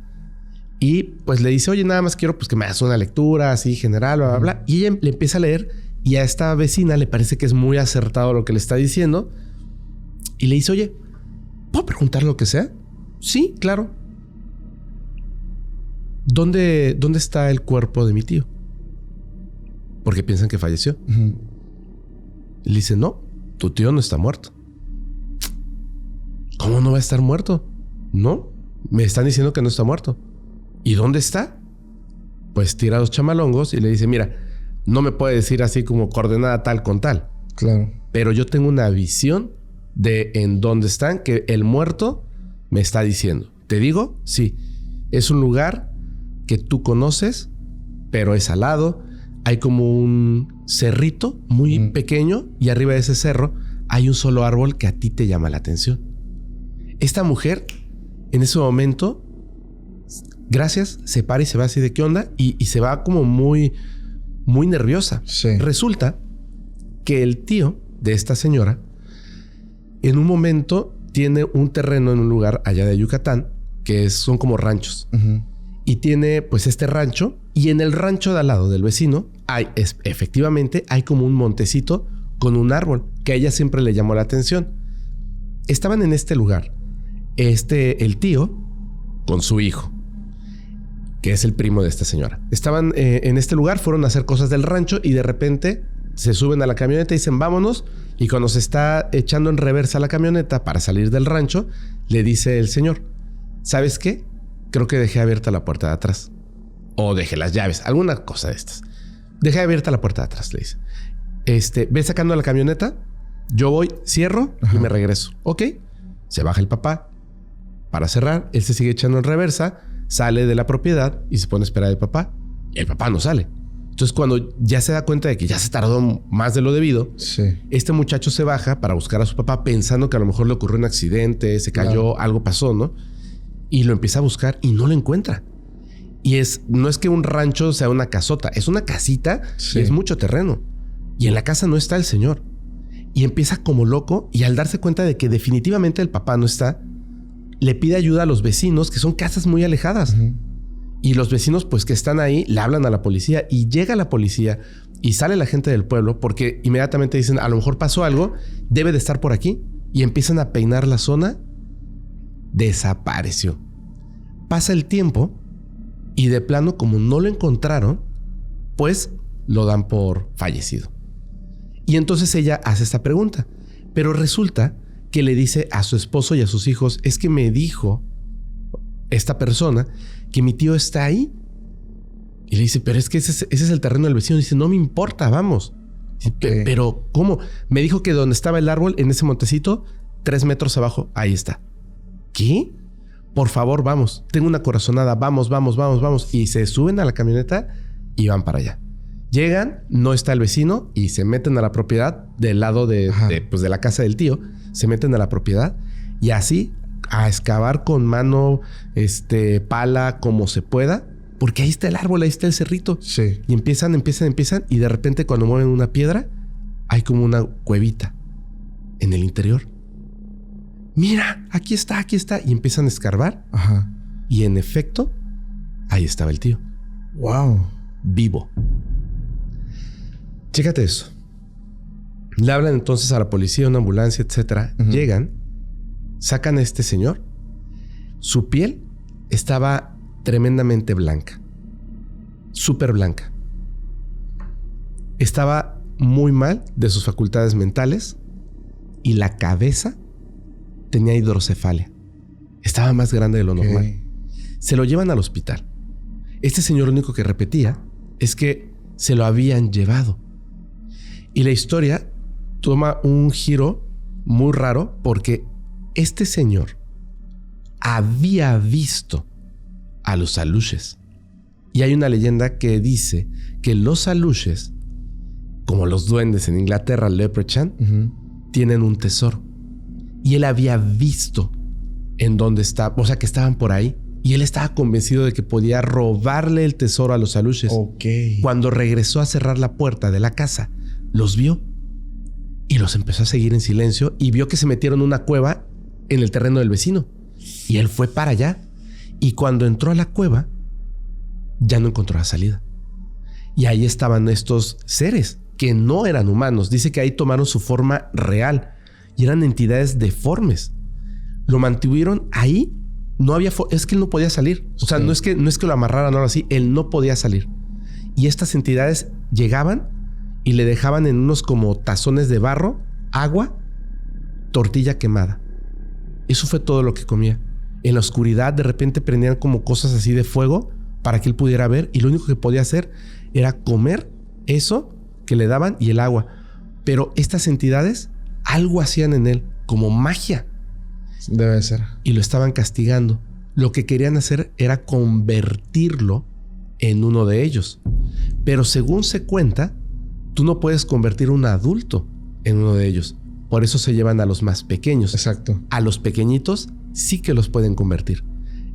y pues le dice, oye, nada más quiero pues que me hagas una lectura así general, bla, bla, bla. Y ella le empieza a leer y a esta vecina le parece que es muy acertado lo que le está diciendo. Y le dice, oye, ¿puedo preguntar lo que sea? Sí, claro. ¿Dónde está el cuerpo de mi tío? Porque piensan que falleció. Y le dice, no, tu tío no está muerto. ¿Cómo no va a estar muerto? No, me están diciendo que no está muerto. ¿Y dónde está? Pues tira los chamalongos y le dice, mira, no me puede decir así como coordenada tal con tal. Claro. Pero yo tengo una visión de en dónde están, que el muerto me está diciendo. ¿Te digo? Sí. Es un lugar que tú conoces, pero es al lado. Hay como un cerrito muy pequeño y arriba de ese cerro hay un solo árbol que a ti te llama la atención. Esta mujer, en ese momento, gracias, se para y se va así de qué onda y se va como muy, muy nerviosa. Sí. Resulta que el tío de esta señora, en un momento, tiene un terreno en un lugar allá de Yucatán, que son como ranchos. Y tiene pues este rancho, y en el rancho de al lado del vecino efectivamente hay como un montecito con un árbol que a ella siempre le llamó la atención. Estaban en este lugar el tío con su hijo, que es el primo de esta señora. Estaban en este lugar, fueron a hacer cosas del rancho y de repente se suben a la camioneta y dicen vámonos. Y cuando se está echando en reversa la camioneta para salir del rancho, le dice el señor, ¿sabes qué? Creo que dejé abierta la puerta de atrás. O dejé las llaves, alguna cosa de estas. Dejé abierta la puerta de atrás, le dice. Ve sacando la camioneta, yo voy, cierro y me regreso. Ok. Se baja el papá para cerrar. Él se sigue echando en reversa, sale de la propiedad y se pone a esperar al papá. Y el papá no sale. Entonces, cuando ya se da cuenta de que ya se tardó más de lo debido, sí, este muchacho se baja para buscar a su papá pensando que a lo mejor le ocurrió un accidente, se cayó, algo pasó, ¿no? Y lo empieza a buscar y no lo encuentra. Y no es que un rancho sea una casota, es una casita y es mucho terreno. Y en la casa no está el señor. Y empieza como loco y al darse cuenta de que definitivamente el papá no está, le pide ayuda a los vecinos, que son casas muy alejadas. Y los vecinos pues que están ahí le hablan a la policía y llega la policía y sale la gente del pueblo porque inmediatamente dicen a lo mejor pasó algo, debe de estar por aquí. Y empiezan a peinar la zona. Desapareció. Pasa el tiempo y de plano, como no lo encontraron, pues lo dan por fallecido. Y entonces ella hace esta pregunta, pero resulta que le dice a su esposo y a sus hijos, es que me dijo esta persona que mi tío está ahí. Y le dice, pero es que ese es el terreno del vecino. Y dice, no me importa, vamos. Okay. Pero ¿cómo? Me dijo que donde estaba el árbol, en ese montecito, 3 metros abajo, ahí está. ¿Qué? Por favor, vamos. Tengo una corazonada. Vamos. Y se suben a la camioneta y van para allá. Llegan, no está el vecino y se meten a la propiedad del lado de la casa del tío. Se meten a la propiedad y así a excavar con mano, pala, como se pueda. Porque ahí está el árbol, ahí está el cerrito. Sí. Y empiezan. Y de repente cuando mueven una piedra, hay como una cuevita en el interior. Mira, aquí está. Y empiezan a escarbar. Ajá. Y en efecto, ahí estaba el tío. Wow. Vivo. Chécate eso. Le hablan entonces a la policía, una ambulancia, etcétera. Llegan, sacan a este señor. Su piel estaba tremendamente blanca. Súper blanca. Estaba muy mal de sus facultades mentales y la cabeza tenía hidrocefalia. Estaba más grande de lo normal. Se lo llevan al hospital. Este señor lo único que repetía es que se lo habían llevado. Y la historia toma un giro muy raro porque este señor había visto a los aluches. Y hay una leyenda que dice que los aluches, como los duendes en Inglaterra, Leprechaun, tienen un tesoro. Y él había visto en dónde estaba, o sea, que estaban por ahí. Y él estaba convencido de que podía robarle el tesoro a los aluches. Ok. Cuando regresó a cerrar la puerta de la casa, los vio y los empezó a seguir en silencio y vio que se metieron en una cueva en el terreno del vecino. Y él fue para allá. Y cuando entró a la cueva, ya no encontró la salida. Y ahí estaban estos seres que no eran humanos. Dice que ahí tomaron su forma real y eran entidades deformes. Lo mantuvieron ahí. No había es que él no podía salir. O sea, no es que lo amarraran o algo así. Él no podía salir. Y estas entidades llegaban y le dejaban en unos como tazones de barro, agua, tortilla quemada. Eso fue todo lo que comía. En la oscuridad de repente prendían como cosas así de fuego para que él pudiera ver, y lo único que podía hacer era comer eso que le daban y el agua. Pero estas entidades algo hacían en él, como magia. Debe ser. Y lo estaban castigando. Lo que querían hacer era convertirlo en uno de ellos. Pero según se cuenta, tú no puedes convertir a un adulto en uno de ellos. Por eso se llevan a los más pequeños. Exacto. A los pequeñitos sí que los pueden convertir.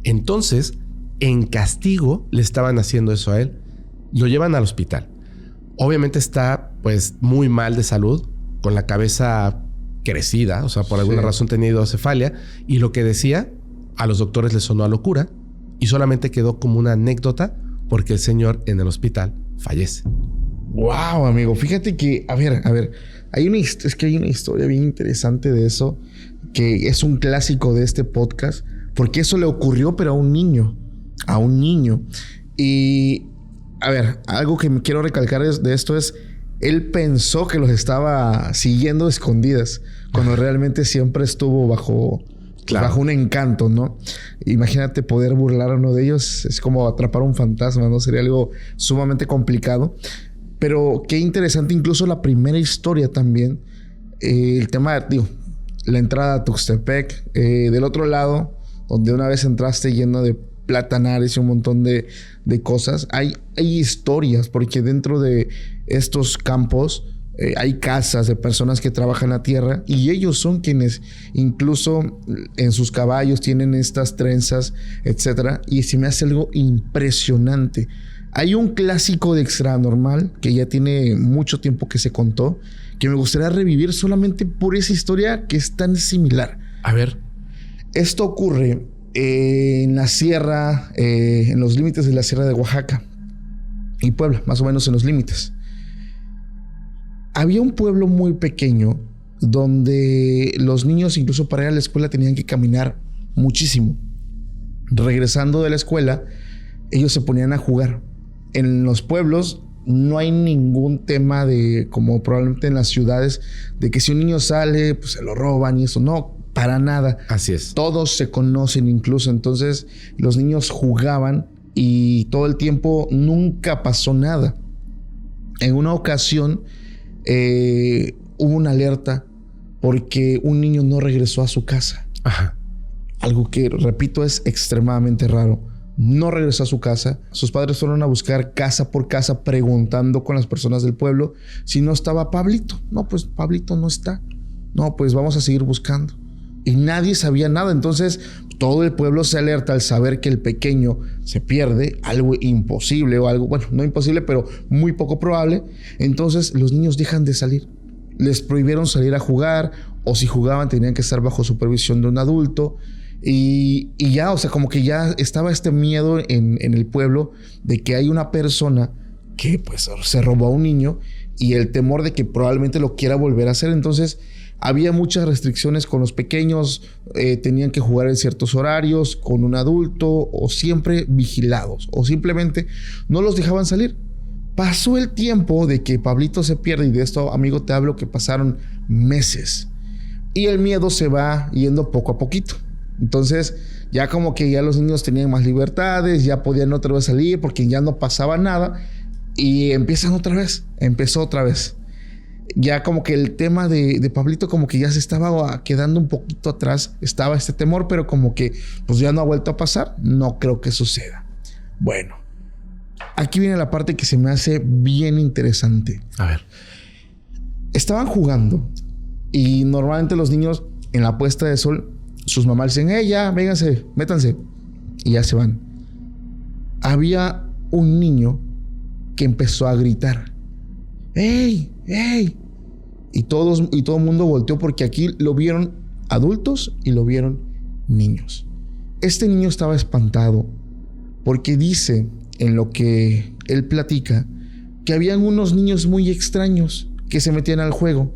Entonces, en castigo le estaban haciendo eso a él. Lo llevan al hospital. Obviamente está pues muy mal de salud, con la cabeza crecida, o sea, por alguna razón tenía hidrocefalia, y lo que decía a los doctores les sonó a locura y solamente quedó como una anécdota porque el señor en el hospital fallece. Wow, amigo. Fíjate que, a ver, hay una historia bien interesante de eso, que es un clásico de este podcast, porque eso le ocurrió, pero a un niño. Y, a ver, algo que me quiero recalcar de esto es, él pensó que los estaba siguiendo a escondidas, cuando realmente siempre estuvo bajo un encanto, ¿no? Imagínate poder burlar a uno de ellos, es como atrapar un fantasma, ¿no? Sería algo sumamente complicado. Pero qué interesante, incluso la primera historia también, el tema, la entrada a Tuxtepec, del otro lado, donde una vez entraste lleno de platanares y un montón de cosas, hay historias, porque dentro de estos campos hay casas de personas que trabajan la tierra y ellos son quienes incluso en sus caballos tienen estas trenzas, etcétera, y se me hace algo impresionante. Hay un clásico de Extranormal que ya tiene mucho tiempo que se contó, que me gustaría revivir solamente por esa historia que es tan similar. A ver. Esto ocurre en la sierra, en los límites de la sierra de Oaxaca y Puebla, más o menos en los límites. Había un pueblo muy pequeño donde los niños, incluso para ir a la escuela, tenían que caminar muchísimo. Regresando de la escuela, ellos se ponían a jugar. En los pueblos no hay ningún tema de, como probablemente en las ciudades, de que si un niño sale, pues se lo roban y eso. No, para nada. Así es. Todos se conocen incluso. Entonces los niños jugaban y todo el tiempo nunca pasó nada. En una ocasión hubo una alerta porque un niño no regresó a su casa. Ajá. Algo que, repito, es extremadamente raro. No regresó a su casa. Sus padres fueron a buscar casa por casa preguntando con las personas del pueblo si no estaba Pablito. No, pues Pablito no está. No, pues vamos a seguir buscando. Y nadie sabía nada. Entonces todo el pueblo se alerta al saber que el pequeño se pierde, algo imposible o algo, bueno, no imposible, pero muy poco probable. Entonces los niños dejan de salir. Les prohibieron salir a jugar, o si jugaban tenían que estar bajo supervisión de un adulto. Y ya, o sea, como que ya estaba este miedo en el pueblo de que hay una persona que pues se robó a un niño y el temor de que probablemente lo quiera volver a hacer. Entonces había muchas restricciones con los pequeños, tenían que jugar en ciertos horarios con un adulto o siempre vigilados, o simplemente no los dejaban salir. Pasó el tiempo de que Pablito se pierde, y de esto, amigo, te hablo que pasaron meses, y el miedo se va yendo poco a poquito. Entonces ya como que ya los niños tenían más libertades, ya podían otra vez salir porque ya no pasaba nada, y empezó otra vez. Ya como que el tema de Pablito como que ya se estaba quedando un poquito atrás. Estaba este temor, pero como que pues ya no ha vuelto a pasar. No creo que suceda. Bueno, aquí viene la parte que se me hace bien interesante. A ver. Estaban jugando y normalmente los niños en la puesta de sol, sus mamás dicen, ya, vénganse, métanse. Y ya se van. Había un niño que empezó a gritar. ¡Ey! ¡Ey! Y todo el mundo volteó porque aquí lo vieron adultos y lo vieron niños. Este niño estaba espantado porque dice, en lo que él platica, que habían unos niños muy extraños que se metían al juego,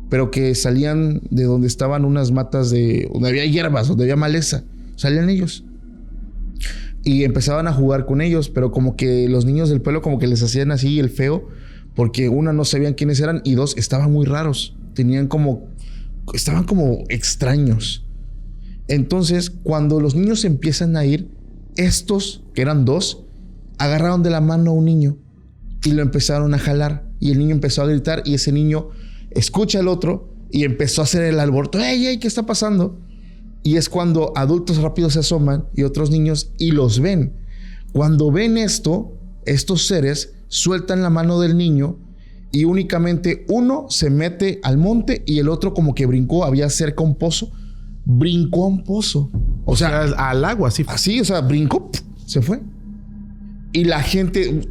pero que salían de donde estaban unas matas donde había hierbas, donde había maleza. Salían ellos. Y empezaban a jugar con ellos, pero como que los niños del pueblo como que les hacían así el feo, porque una, no sabían quiénes eran, y dos, estaban muy raros. Estaban como extraños. Entonces, cuando los niños empiezan a ir, estos, que eran dos, agarraron de la mano a un niño y lo empezaron a jalar. Y el niño empezó a gritar y ese niño escucha al otro y empezó a hacer el alboroto. ¡Ey, ey! ¿Qué está pasando? Y es cuando adultos rápidos se asoman y otros niños y los ven. Cuando ven esto, estos seres sueltan la mano del niño y únicamente uno se mete al monte y el otro como que brincó. Había cerca un pozo. Brincó a un pozo. O sea, al agua, así. Así, o sea, brincó, se fue. Y la gente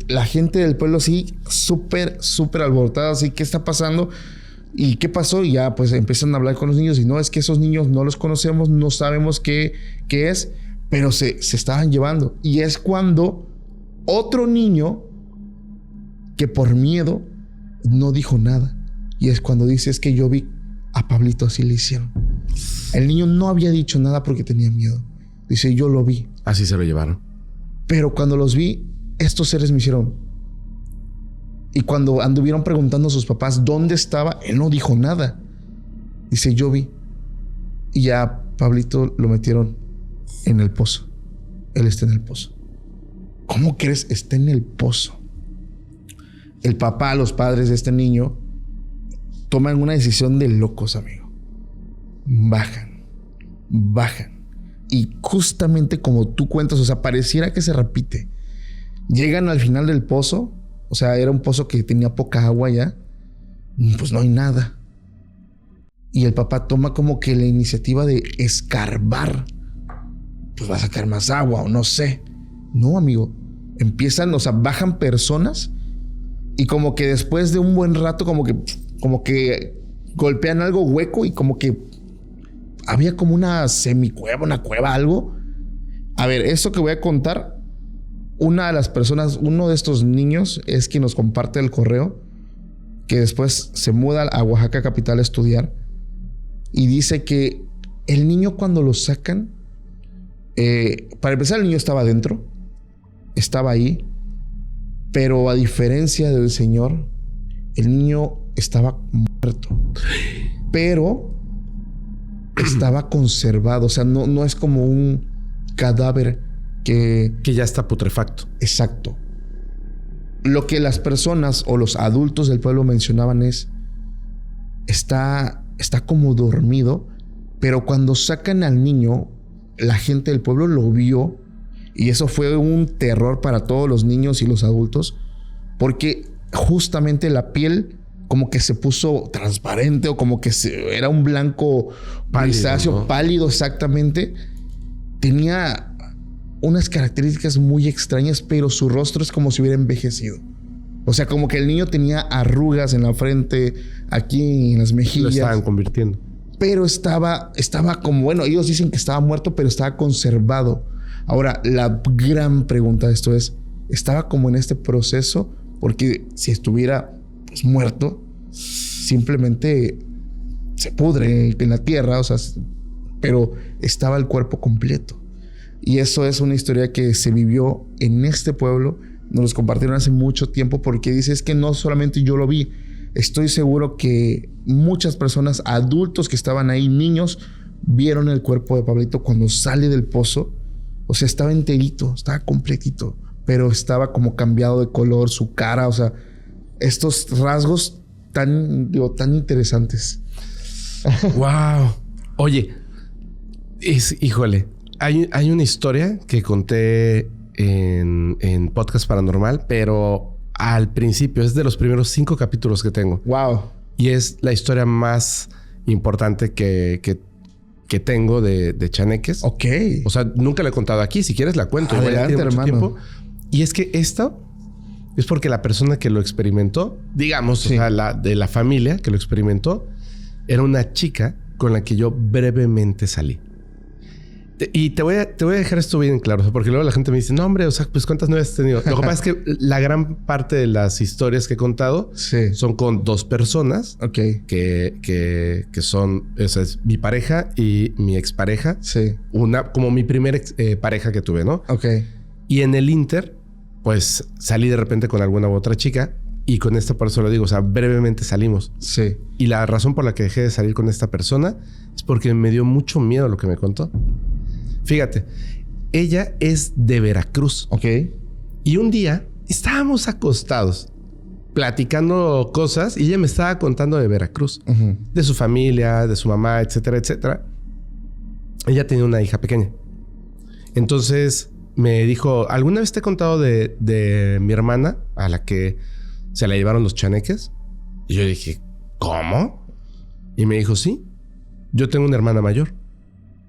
del pueblo así, súper alborotada. Así, ¿qué está pasando? ¿Y qué pasó? Y ya pues empiezan a hablar con los niños. Y no, es que esos niños no los conocemos, no sabemos qué es, pero se estaban llevando. Y es cuando otro niño, que por miedo no dijo nada. Y es cuando dice, es que yo vi a Pablito así le hicieron. El niño no había dicho nada porque tenía miedo. Dice, yo lo vi. Así se lo llevaron. Pero cuando los vi, estos seres me hicieron. Y cuando anduvieron preguntando a sus papás dónde estaba, él no dijo nada. Dice, yo vi. Y ya Pablito lo metieron en el pozo. Él está en el pozo. ¿Cómo crees? Está en el pozo. El papá, los padres de este niño toman una decisión de locos, amigo. Bajan. Y justamente como tú cuentas, o sea, pareciera que se repite. Llegan al final del pozo. O sea, era un pozo que tenía poca agua ya. Pues no hay nada. Y el papá toma como que la iniciativa de escarbar. Pues va a sacar más agua o no sé. No, amigo. Empiezan, o sea, bajan personas. Y como que después de un buen rato, como que golpean algo hueco y como que había como una semicueva, una cueva, algo. A ver, esto que voy a contar, una de las personas, uno de estos niños es quien nos comparte el correo, que después se muda a Oaxaca capital a estudiar, y dice que el niño cuando lo sacan, para empezar el niño estaba adentro, estaba ahí, pero a diferencia del señor, el niño estaba muerto, pero estaba conservado. O sea, no es como un cadáver que ya está putrefacto. Exacto. Lo que las personas o los adultos del pueblo mencionaban es, está como dormido, pero cuando sacan al niño, la gente del pueblo lo vio y eso fue un terror para todos los niños y los adultos, porque justamente la piel como que se puso transparente o como que era un blanco grisáceo, ¿no? Pálido, exactamente. Tenía unas características muy extrañas, pero su rostro es como si hubiera envejecido. O sea, como que el niño tenía arrugas en la frente, aquí en las mejillas. Lo estaban convirtiendo. Pero estaba como, bueno, ellos dicen que estaba muerto, pero estaba conservado. Ahora, la gran pregunta de esto es, ¿estaba como en este proceso? Porque si estuviera pues muerto, simplemente se pudre en la tierra, o sea, pero estaba el cuerpo completo. Y eso es una historia que se vivió en este pueblo. Nos los compartieron hace mucho tiempo porque dice, es que no solamente yo lo vi. Estoy seguro que muchas personas, adultos que estaban ahí, niños, vieron el cuerpo de Pablito cuando sale del pozo. O sea, estaba enterito, estaba completito, pero estaba como cambiado de color, su cara, o sea, estos rasgos tan interesantes. Wow. Oye, híjole, hay una historia que conté en Podcast Paranormal, pero al principio es de los primeros 5 capítulos que tengo. Wow. Y es la historia más importante que tengo de chaneques. Ok. O sea, nunca la he contado aquí. Si quieres la cuento. Adelante, hermano. Y es que esto es porque la persona que lo experimentó, digamos, o sea, de la familia que lo experimentó, era una chica con la que yo brevemente salí. Y te voy a dejar esto bien claro, porque luego la gente me dice, no, hombre, o sea, pues ¿cuántas novias has tenido? Lo que pasa es que la gran parte de las historias que he contado son con 2 personas que son, esa es mi pareja y mi expareja. Una, como mi primera pareja que tuve, ¿no? Y en el Inter, pues salí de repente con alguna u otra chica y con esta persona, lo digo, o sea, brevemente salimos. Y la razón por la que dejé de salir con esta persona es porque me dio mucho miedo lo que me contó. Fíjate, ella es de Veracruz. Y un día estábamos acostados platicando cosas y ella me estaba contando de Veracruz, de su familia, de su mamá, etcétera, etcétera. Ella tenía una hija pequeña. Entonces me dijo, ¿alguna vez te he contado de mi hermana a la que se la llevaron los chaneques? Y yo dije, ¿cómo? Y me dijo, sí, yo tengo una hermana mayor.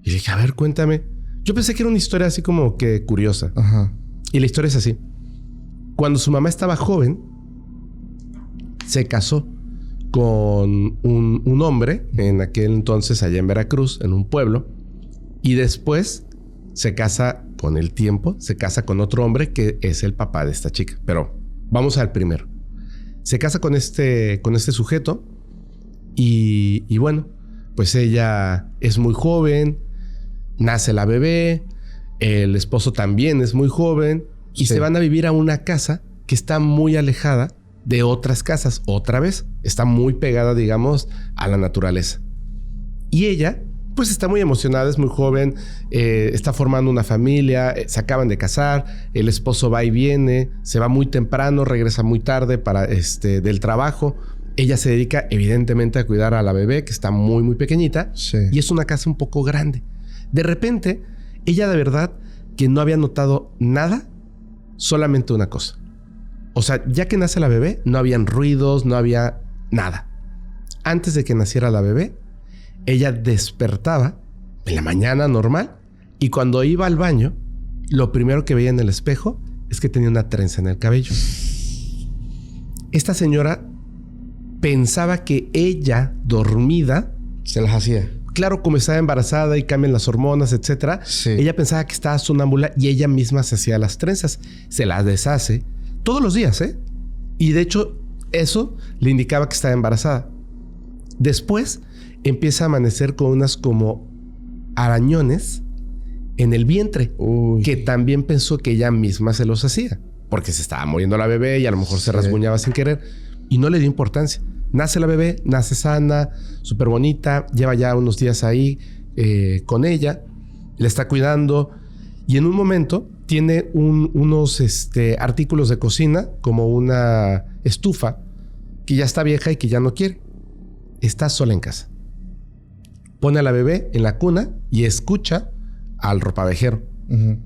Y le dije, a ver, cuéntame. Yo pensé que era una historia así como que curiosa. Y la historia es así. Cuando su mamá estaba joven, se casó con un hombre en aquel entonces allá en Veracruz, en un pueblo. Y después se casa con el tiempo, se casa con otro hombre que es el papá de esta chica. Pero vamos al primero. Se casa con este sujeto y bueno, pues ella es muy joven. Nace la bebé, el esposo también es muy joven y se van a vivir a una casa que está muy alejada de otras casas. Otra vez, está muy pegada, digamos, a la naturaleza. Y ella, pues está muy emocionada, es muy joven, está formando una familia, se acaban de casar, el esposo va y viene, se va muy temprano, regresa muy tarde del trabajo. Ella se dedica evidentemente a cuidar a la bebé, que está muy, muy pequeñita. Y es una casa un poco grande. De repente, ella de verdad que no había notado nada, solamente una cosa. O sea, ya que nace la bebé, no habían ruidos, no había nada. Antes de que naciera la bebé, ella despertaba en la mañana normal y cuando iba al baño, lo primero que veía en el espejo es que tenía una trenza en el cabello. Esta señora pensaba que ella, dormida, se las hacía. Claro, como estaba embarazada y cambian las hormonas, etcétera, ella pensaba que estaba sonámbula y ella misma se hacía las trenzas. Se las deshace todos los días, ¿eh? Y de hecho, eso le indicaba que estaba embarazada. Después empieza a amanecer con unas como arañones en el vientre, que también pensó que ella misma se los hacía, porque se estaba muriendo la bebé y a lo mejor se rasguñaba sin querer y no le dio importancia. Nace la bebé, nace sana, súper bonita, lleva ya unos días ahí con ella, le está cuidando y en un momento tiene unos artículos de cocina, como una estufa que ya está vieja y que ya no quiere. Está sola en casa. Pone a la bebé en la cuna y escucha al ropavejero.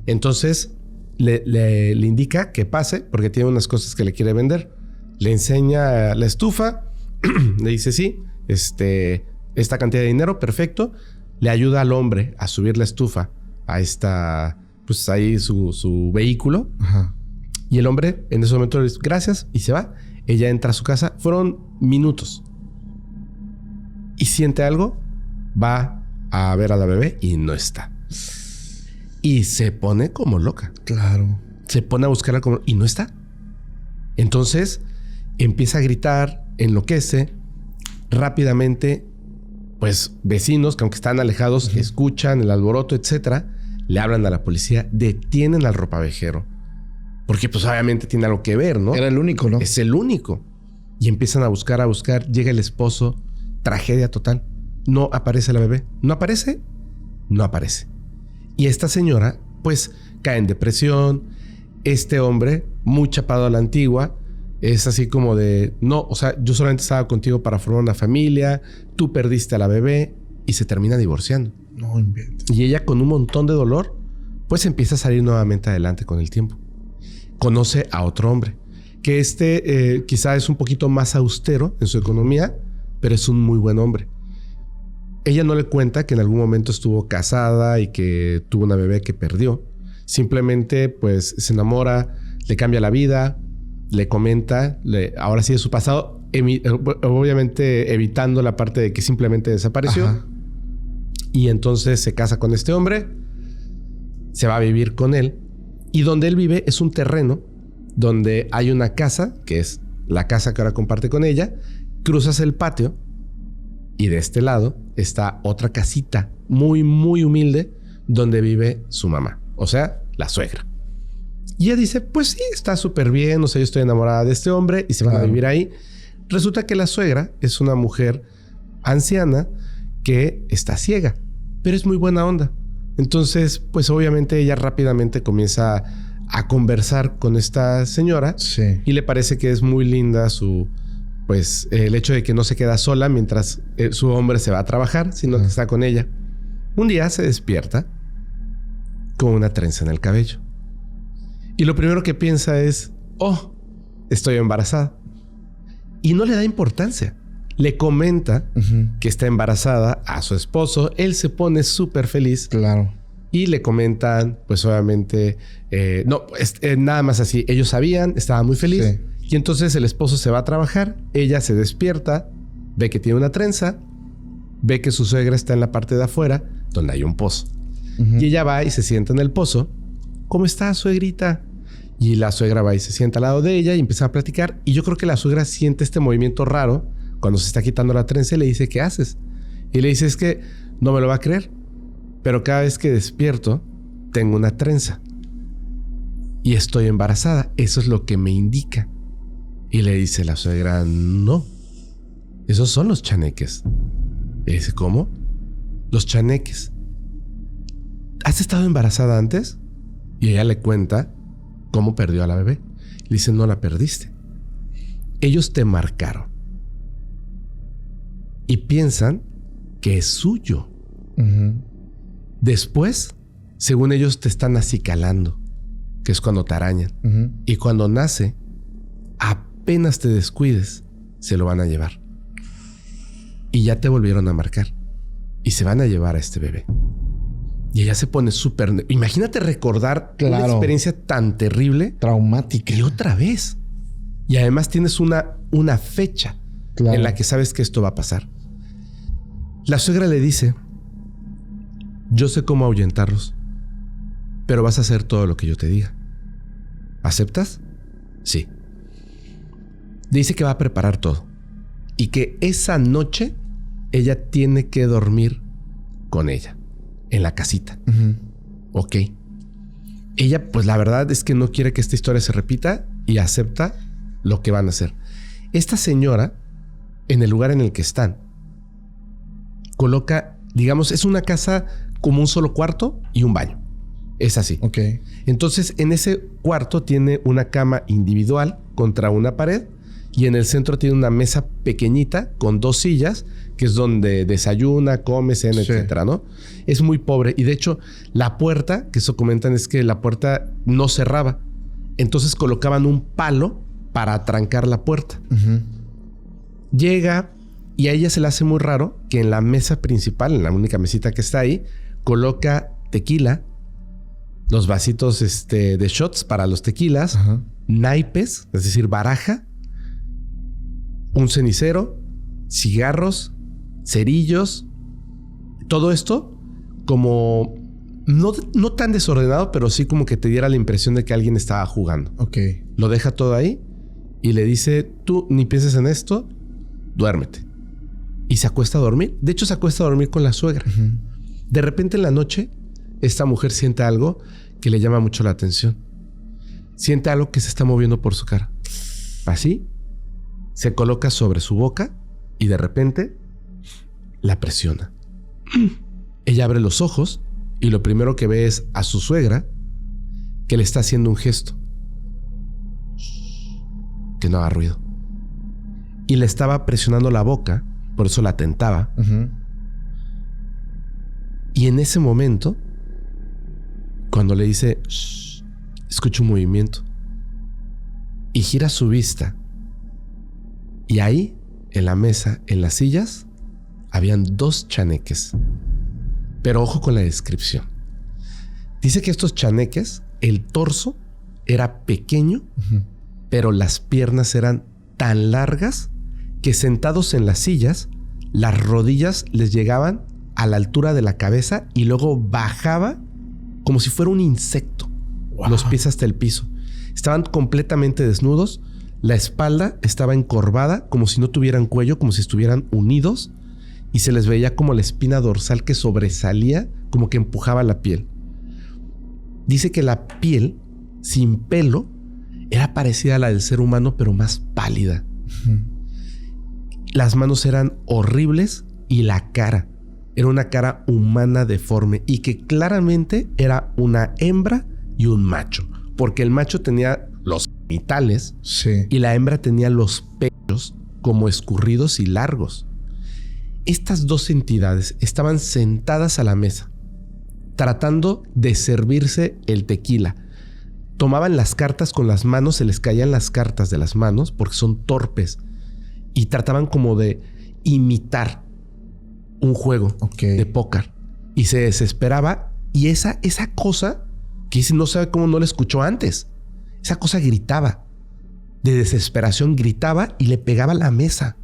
Entonces le indica que pase porque tiene unas cosas que le quiere vender. Le enseña la estufa. Le dice sí, esta cantidad de dinero, perfecto. Le ayuda al hombre a subir la estufa a esta, pues ahí su vehículo. Y el hombre en ese momento le dice gracias y se va. Ella entra a su casa. Fueron minutos. Y siente algo, va a ver a la bebé y no está. Y se pone como loca. Claro. Se pone a buscarla y no está. Entonces empieza a gritar, enloquece. Rápidamente, pues vecinos que aunque están alejados, escuchan el alboroto, etcétera. Le hablan a la policía, detienen al ropavejero. Porque pues obviamente tiene algo que ver, ¿no? Era el único, ¿no? Es el único. Y empiezan a buscar. Llega el esposo. Tragedia total. No aparece la bebé. No aparece. Y esta señora, pues, cae en depresión. Este hombre, muy chapado a la antigua, es así como de, no, o sea, yo solamente estaba contigo para formar una familia, tú perdiste a la bebé y se termina divorciando. No inventes. Y ella con un montón de dolor, pues empieza a salir nuevamente adelante con el tiempo. Conoce a otro hombre, que quizá es un poquito más austero en su economía, pero es un muy buen hombre. Ella no le cuenta que en algún momento estuvo casada y que tuvo una bebé que perdió. Simplemente, pues, se enamora, le cambia la vida le comenta, ahora sí de su pasado, obviamente evitando la parte de que simplemente desapareció. Ajá. Y entonces se casa con este hombre, se va a vivir con él. Y donde él vive es un terreno donde hay una casa, que es la casa que ahora comparte con ella. Cruzas el patio y de este lado está otra casita muy, muy humilde donde vive su mamá, o sea, la suegra. Y ella dice, pues sí, está súper bien, o sea, yo estoy enamorada de este hombre y se van a vivir ahí. Resulta que la suegra es una mujer anciana que está ciega, pero es muy buena onda. Entonces, pues obviamente ella rápidamente comienza a conversar con esta señora. Sí. Y le parece que es muy linda pues el hecho de que no se queda sola mientras su hombre se va a trabajar, sino que está con ella. Un día se despierta con una trenza en el cabello. Y lo primero que piensa es, oh, estoy embarazada. Y no le da importancia. Le comenta que está embarazada a su esposo. Él se pone súper feliz. Claro. Y le comentan, pues obviamente, nada más así. Ellos sabían, estaba muy feliz. Sí. Y entonces el esposo se va a trabajar. Ella se despierta, ve que tiene una trenza, ve que su suegra está en la parte de afuera, donde hay un pozo. Y ella va y se sienta en el pozo. ¿Cómo está, suegrita? Y la suegra va y se sienta al lado de ella y empieza a platicar. Y yo creo que la suegra siente este movimiento raro cuando se está quitando la trenza y le dice, ¿qué haces? Y le dice, es que no me lo va a creer, pero cada vez que despierto tengo una trenza y estoy embarazada. Eso es lo que me indica. Y le dice la suegra, no, esos son los chaneques. Y dice, ¿cómo? Los chaneques. ¿Has estado embarazada antes? Y ella le cuenta cómo perdió a la bebé. Le dice, no la perdiste. Ellos te marcaron. Y piensan que es suyo. Después, según ellos, te están acicalando, que es cuando te arañan. Y cuando nace, apenas te descuides, se lo van a llevar. Y ya te volvieron a marcar. Y se van a llevar a este bebé. Y ella se pone súper... Imagínate recordar una experiencia tan terrible. Traumática. Y otra vez. Y además tienes una fecha en la que sabes que esto va a pasar. La suegra le dice, yo sé cómo ahuyentarlos, pero vas a hacer todo lo que yo te diga. ¿Aceptas? Sí. Dice que va a preparar todo y que esa noche ella tiene que dormir con ella en la casita. Ok. Ella, pues la verdad es que no quiere que esta historia se repita y acepta lo que van a hacer. Esta señora, en el lugar en el que están, coloca, digamos, es una casa como un solo cuarto y un baño. Es así. Ok. Entonces, en ese cuarto tiene una cama individual contra una pared y en el centro tiene una mesa pequeñita con 2 sillas, que es donde desayuna, come, cena, etcétera, ¿no? Es muy pobre. Y de hecho, la puerta, que eso comentan, es que la puerta no cerraba. Entonces colocaban un palo para atrancar la puerta. Llega y a ella se le hace muy raro que en la mesa principal, en la única mesita que está ahí, coloca tequila, los vasitos de shots para los tequilas, naipes, es decir, baraja, un cenicero, cigarros, cerillos, todo esto como no tan desordenado, pero sí como que te diera la impresión de que alguien estaba jugando. Ok. Lo deja todo ahí y le dice, tú ni pienses en esto, duérmete. Y se acuesta a dormir. De hecho, se acuesta a dormir con la suegra. De repente en la noche, esta mujer siente algo que le llama mucho la atención. Siente algo que se está moviendo por su cara. Así, se coloca sobre su boca y de repente la presiona. Ella abre los ojos y lo primero que ve es a su suegra que le está haciendo un gesto. Que no haga ruido. Y le estaba presionando la boca, por eso la tentaba. Y en ese momento, cuando le dice, shh, escucha un movimiento. Y gira su vista. Y ahí, en la mesa, en las sillas, habían 2 chaneques. Pero ojo con la descripción. Dice que estos chaneques, el torso era pequeño, pero las piernas eran tan largas que sentados en las sillas, las rodillas les llegaban a la altura de la cabeza y luego bajaba como si fuera un insecto. Wow. Los pies hasta el piso. Estaban completamente desnudos. La espalda estaba encorvada como si no tuvieran cuello, como si estuvieran unidos. Y se les veía como la espina dorsal que sobresalía, como que empujaba la piel. Dice que la piel, sin pelo, era parecida a la del ser humano, pero más pálida. Las manos eran horribles y la cara era una cara humana deforme y que claramente era una hembra y un macho, porque el macho tenía los genitales y la hembra tenía los pechos como escurridos y largos. Estas dos entidades estaban sentadas a la mesa, tratando de servirse el tequila. Tomaban las cartas con las manos, se les caían las cartas de las manos porque son torpes y trataban como de imitar un juego de póker y se desesperaba. Y esa cosa que dice, no sabe cómo no la escuchó antes. Esa cosa gritaba de desesperación, gritaba y le pegaba a la mesa.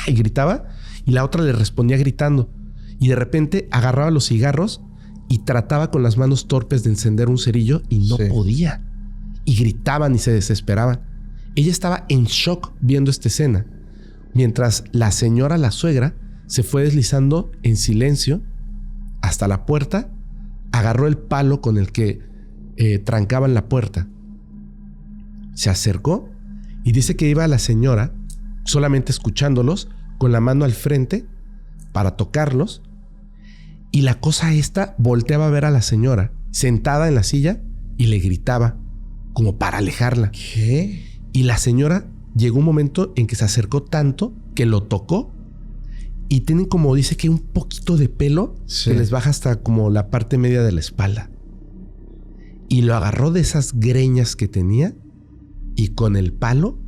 Y gritaba y la otra le respondía gritando. Y de repente agarraba los cigarros y trataba con las manos torpes de encender un cerillo y no podía. Y gritaban y se desesperaban. Ella estaba en shock viendo esta escena, mientras la señora, la suegra, se fue deslizando en silencio hasta la puerta, agarró el palo con el que trancaban la puerta, se acercó y dice que iba la señora solamente escuchándolos con la mano al frente para tocarlos, y la cosa esta volteaba a ver a la señora sentada en la silla y le gritaba como para alejarla. ¿Qué? Y la señora llegó un momento en que se acercó tanto que lo tocó y tienen como dice que un poquito de pelo que les baja hasta como la parte media de la espalda. Y lo agarró de esas greñas que tenía y con el palo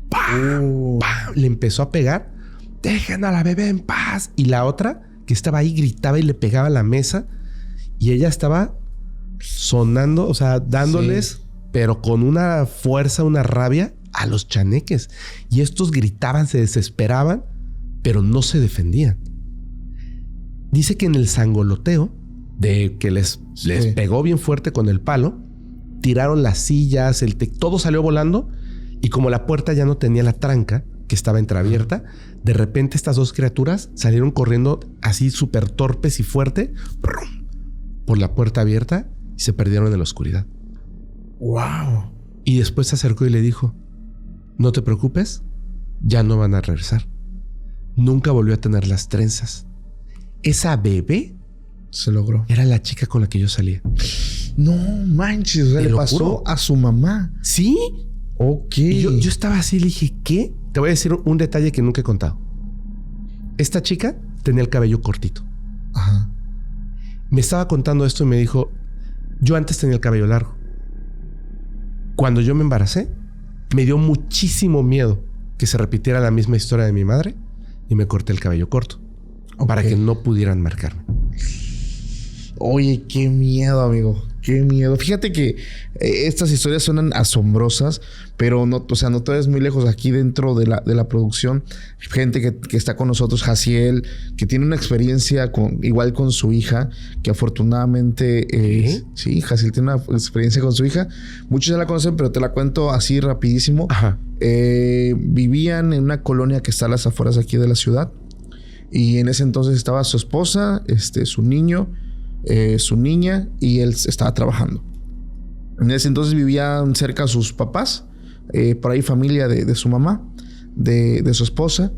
¡pam! ¡Pam! Le empezó a pegar. Dejen a la bebé en paz. Y la otra que estaba ahí gritaba y le pegaba a la mesa y ella estaba sonando, o sea, dándoles, pero con una fuerza, una rabia a los chaneques. Y estos gritaban, se desesperaban, pero no se defendían. Dice que en el sangoloteo de que les pegó bien fuerte con el palo, tiraron las sillas, todo salió volando y como la puerta ya no tenía la tranca, que estaba entreabierta, de repente estas dos criaturas salieron corriendo así súper torpes y fuerte por la puerta abierta y se perdieron en la oscuridad. ¡Wow! Y después se acercó y le dijo, no te preocupes, ya no van a regresar. Nunca volvió a tener las trenzas. Esa bebé se logró. Era la chica con la que yo salía. No manches, o sea, le pasó a su mamá. Sí. Ok. Y yo estaba así, le dije, ¿qué? Te voy a decir un detalle que nunca he contado. Esta chica tenía el cabello cortito. Ajá. Me estaba contando esto y me dijo, yo antes tenía el cabello largo. Cuando yo me embaracé, me dio muchísimo miedo que se repitiera la misma historia de mi madre y me corté el cabello corto para que no pudieran marcarme. Oye, qué miedo, amigo. Qué miedo. Fíjate que estas historias suenan asombrosas, pero no, o sea, no te ves muy lejos aquí dentro de la producción. Gente que está con nosotros, Jaciel, que tiene una experiencia igual con su hija, que afortunadamente... sí, Jaciel tiene una experiencia con su hija. Muchos ya la conocen, pero te la cuento así rapidísimo. Ajá. Vivían en una colonia que está a las afueras aquí de la ciudad. Y en ese entonces estaba su esposa, su niño, su niña, y él estaba trabajando. En ese entonces vivían cerca sus papás, por ahí familia de su mamá, de su esposa,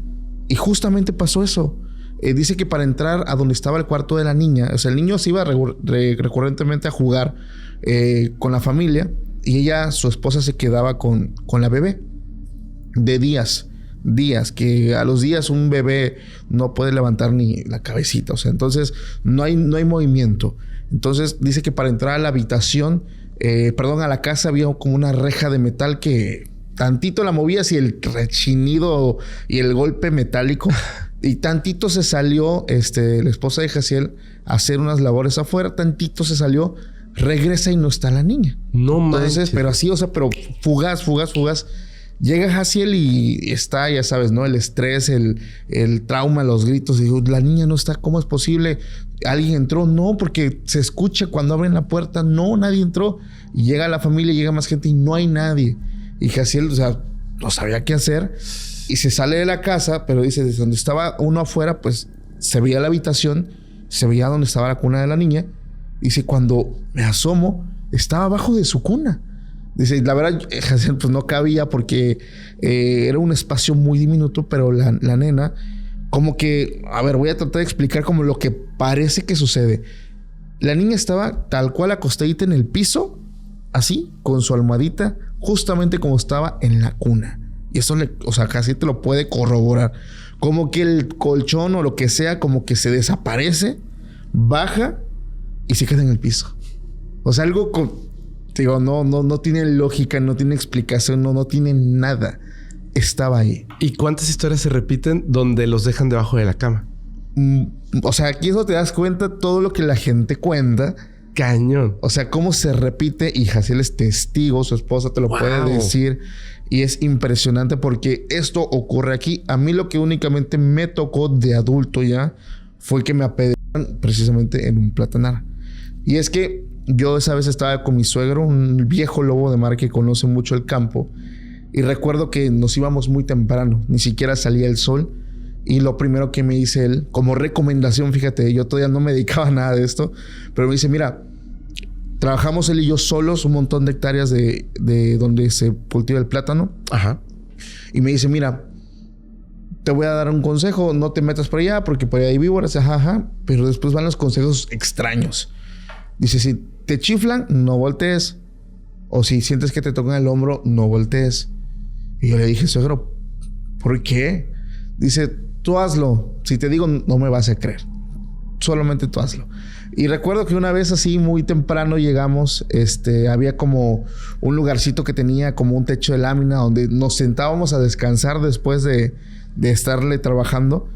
y justamente pasó eso. Dice que para entrar a donde estaba el cuarto de la niña, o sea, el niño se iba recurrentemente a jugar con la familia, y ella, su esposa, se quedaba con la bebé de días, que a los días un bebé no puede levantar ni la cabecita, o sea, entonces no hay movimiento. Entonces dice que para entrar a la habitación, a la casa, había como una reja de metal que tantito la movías y el rechinido y el golpe metálico y tantito se salió la esposa de Jaciel a hacer unas labores afuera, tantito se salió, regresa y no está la niña. No manches. Entonces, pero así, o sea, pero fugaz. Llega Jaciel y está, ya sabes, ¿no? El estrés, el trauma, los gritos. Y digo, la niña no está, ¿cómo es posible? ¿Alguien entró? No, porque se escucha cuando abren la puerta. No, nadie entró. Y llega la familia, llega más gente y no hay nadie. Y Jaciel, o sea, no sabía qué hacer. Y se sale de la casa, pero dice, desde donde estaba uno afuera, pues se veía la habitación, se veía donde estaba la cuna de la niña. Dice, cuando me asomo, estaba abajo de su cuna. Dice, la verdad, Jaciel pues no cabía porque era un espacio muy diminuto, pero la nena, como que, a ver, voy a tratar de explicar como lo que parece que sucede. La niña estaba tal cual acostadita en el piso, así, con su almohadita, justamente como estaba en la cuna. Y eso, o sea, casi te lo puede corroborar. Como que el colchón o lo que sea, como que se desaparece, baja y se queda en el piso. O sea, algo digo, no tiene lógica, no tiene explicación, no tiene nada. Estaba ahí. ¿Y cuántas historias se repiten donde los dejan debajo de la cama? O sea, aquí eso te das cuenta todo lo que la gente cuenta. Cañón. O sea, cómo se repite, y Jaciel es testigo, su esposa te lo puede decir. Y es impresionante porque esto ocurre aquí. A mí lo que únicamente me tocó de adulto ya fue que me apedrearon precisamente en un platanar. Y es que yo esa vez estaba con mi suegro, un viejo lobo de mar que conoce mucho el campo. Y recuerdo que nos íbamos muy temprano, ni siquiera salía el sol. Y lo primero que me dice él, como recomendación, fíjate, yo todavía no me dedicaba a nada de esto, pero me dice, mira, trabajamos él y yo solos un montón de hectáreas de donde se cultiva el plátano. Ajá. Y me dice, mira, te voy a dar un consejo, no te metas por allá porque por allá hay víboras, ajá. Pero después van los consejos extraños. Dice, si te chiflan, no voltees. O si sientes que te tocan el hombro, no voltees. Y yo le dije, suegro, ¿por qué? Dice, tú hazlo. Si te digo, no me vas a creer. Solamente tú hazlo. Y recuerdo que una vez así muy temprano llegamos, había como un lugarcito que tenía como un techo de lámina donde nos sentábamos a descansar después de estarle trabajando.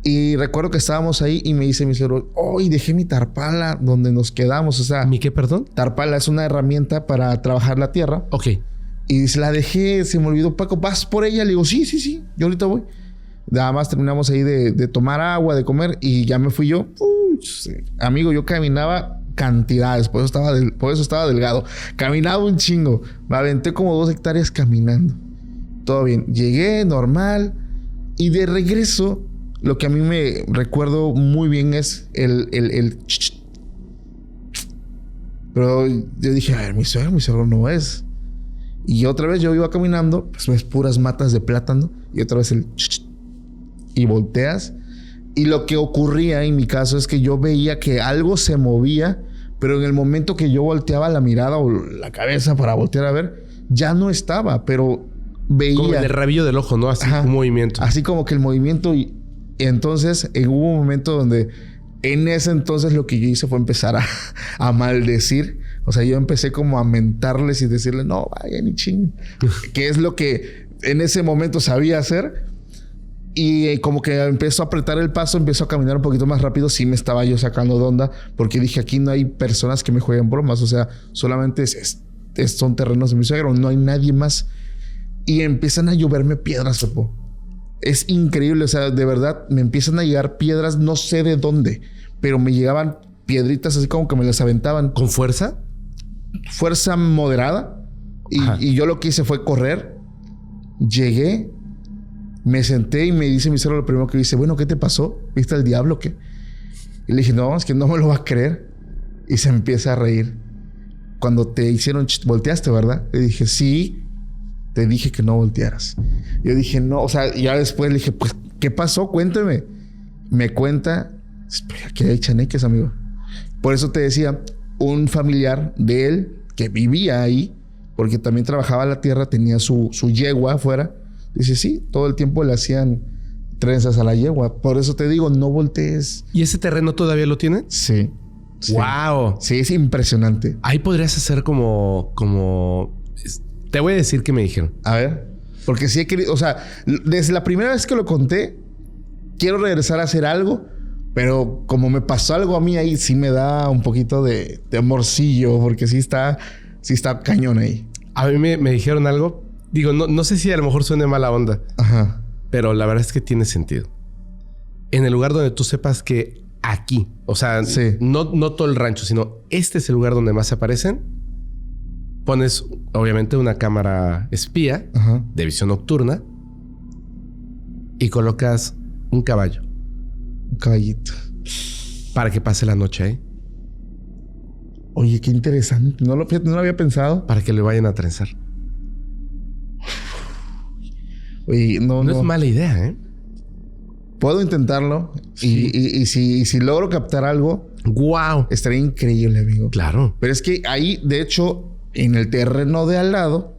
Y recuerdo que estábamos ahí y me dice mi suegro, dejé mi tarpala donde nos quedamos. O sea, ¿mi qué, perdón? Tarpala es una herramienta para trabajar la tierra. Ok. Y dice, la dejé, se me olvidó, Paco, ¿vas por ella? Le digo, sí, yo ahorita voy. Nada más terminamos ahí de tomar agua, de comer y ya me fui yo. Amigo, yo caminaba cantidades, por eso estaba delgado. Caminaba un chingo. Me aventé como 2 hectáreas caminando. Todo bien. Llegué normal y de regreso, lo que a mí me recuerdo muy bien es el pero yo dije, a ver, mi suegro no es. Y otra vez yo iba caminando, pues ves puras matas de plátano y otra vez y volteas. Y lo que ocurría en mi caso es que yo veía que algo se movía, pero en el momento que yo volteaba la mirada o la cabeza para voltear a ver, ya no estaba, pero veía. Como el rabillo del ojo, ¿no? Así un movimiento. Así como que el movimiento. Y entonces hubo un momento donde en ese entonces lo que yo hice fue empezar a maldecir. O sea, yo empecé como a mentarles y decirles, no, vaya ni ching. Que es lo que en ese momento sabía hacer. Y como que empezó a apretar el paso, empezó a caminar un poquito más rápido. Sí me estaba yo sacando de onda porque dije, aquí no hay personas que me jueguen bromas. O sea, solamente son terrenos de mi suegro. No hay nadie más. Y empiezan a lloverme piedras, Pepo. Es increíble. O sea, de verdad, me empiezan a llegar piedras, no sé de dónde, pero me llegaban piedritas así como que me las aventaban. ¿Con fuerza? Fuerza moderada. Y yo lo que hice fue correr. Llegué. Me senté y me dice mi suegro lo primero que dice, bueno, ¿qué te pasó? ¿Viste al diablo o qué? Y le dije, no, es que no me lo va a creer. Y se empieza a reír. Cuando te hicieron, volteaste, ¿verdad? Le dije, sí, te dije que no voltearas. Yo dije, no, o sea, ya después le dije, pues, ¿qué pasó? Cuéntame. Me cuenta, aquí hay chaneques, amigo. Por eso te decía, un familiar de él que vivía ahí, porque también trabajaba la tierra, tenía su yegua afuera. Dice, sí, todo el tiempo le hacían trenzas a la yegua. Por eso te digo, no voltees. ¿Y ese terreno todavía lo tienen? Sí. ¡Wow! Sí, es impresionante. Ahí podrías hacer como... Te voy a decir qué me dijeron. A ver. Porque sí he querido... O sea, desde la primera vez que lo conté, quiero regresar a hacer algo Pero como me pasó algo a mí ahí, sí me da un poquito de amorcillo, porque sí está cañón ahí. A mí me dijeron algo. Digo, no sé si a lo mejor suene mala onda. Ajá. Pero la verdad es que tiene sentido. En el lugar donde tú sepas que aquí, o sea, sí. no todo el rancho, sino este es el lugar donde más aparecen, pones obviamente una cámara espía, ajá, de visión nocturna y colocas un caballo. Un caballito. Para que pase la noche ahí. Oye, qué interesante. No lo había pensado. Para que le vayan a trenzar. Oye, no es mala idea, ¿eh? Puedo intentarlo. Sí. Y si logro captar algo... ¡Wow! Estaría increíble, amigo. Claro. Pero es que ahí, de hecho, en el terreno de al lado,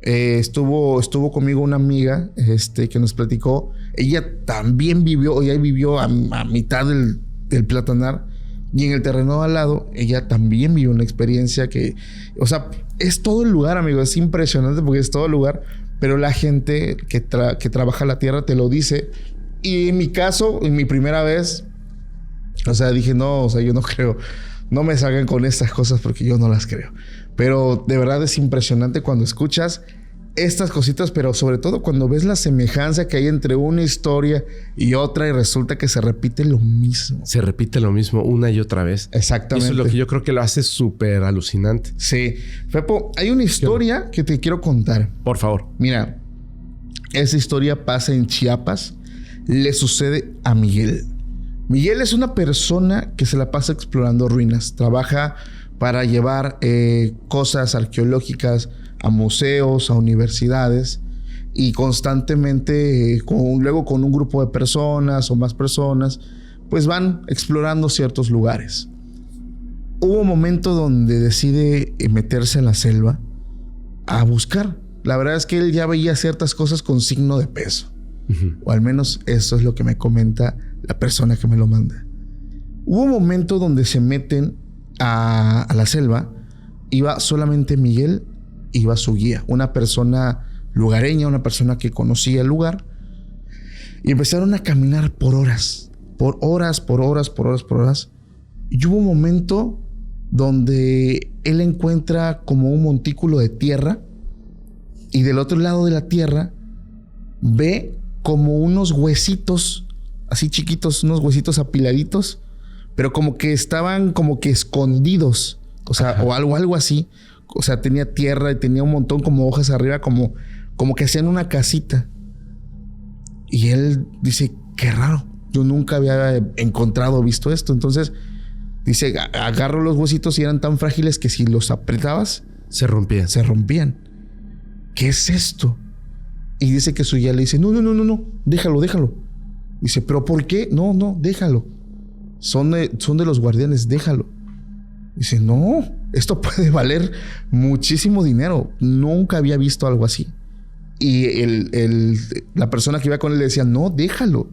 estuvo conmigo una amiga que nos platicó. Ella también vivió a mitad del platanar. Y en el terreno de al lado, ella también vivió una experiencia que... O sea, es todo el lugar, amigo. Es impresionante porque es todo el lugar. Pero la gente que trabaja la tierra te lo dice. Y en mi caso, en mi primera vez, o sea, dije, no, o sea, yo no creo. No me salgan con estas cosas porque yo no las creo. Pero de verdad es impresionante cuando escuchas estas cositas, pero sobre todo cuando ves la semejanza que hay entre una historia y otra y resulta que se repite lo mismo. Se repite lo mismo una y otra vez. Exactamente. Eso es lo que yo creo que lo hace súper alucinante. Sí. Fepo, hay una historia que te quiero contar. Por favor. Mira, esa historia pasa en Chiapas. Le sucede a Miguel. Miguel es una persona que se la pasa explorando ruinas. Trabaja para llevar cosas arqueológicas a museos, a universidades y constantemente luego con un grupo de personas o más personas pues van explorando ciertos lugares. Hubo un momento donde decide meterse en la selva a buscar. La verdad es que él ya veía ciertas cosas con signo de peso. O al menos eso es lo que me comenta la persona que me lo manda. Hubo un momento donde se meten a la selva. Iba solamente Miguel, iba su guía, una persona lugareña, una persona que conocía el lugar. Y empezaron a caminar por horas. Y hubo un momento donde él encuentra como un montículo de tierra. Y del otro lado de la tierra ve como unos huesitos así chiquitos, unos huesitos apiladitos, pero como que estaban como que escondidos, o sea, ajá, o algo así. O sea, tenía tierra y tenía un montón como hojas arriba, como que hacían una casita. Y él dice, qué raro, yo nunca había encontrado o visto esto. Entonces dice, agarro los huesitos y eran tan frágiles que si los apretabas se rompían. ¿Qué es esto? Y dice que su guía le dice, no, déjalo. Dice, ¿pero por qué? No, déjalo. Son de los guardianes, déjalo. Dice, no, esto puede valer muchísimo dinero. Nunca había visto algo así. Y la persona que iba con él le decía, no, déjalo.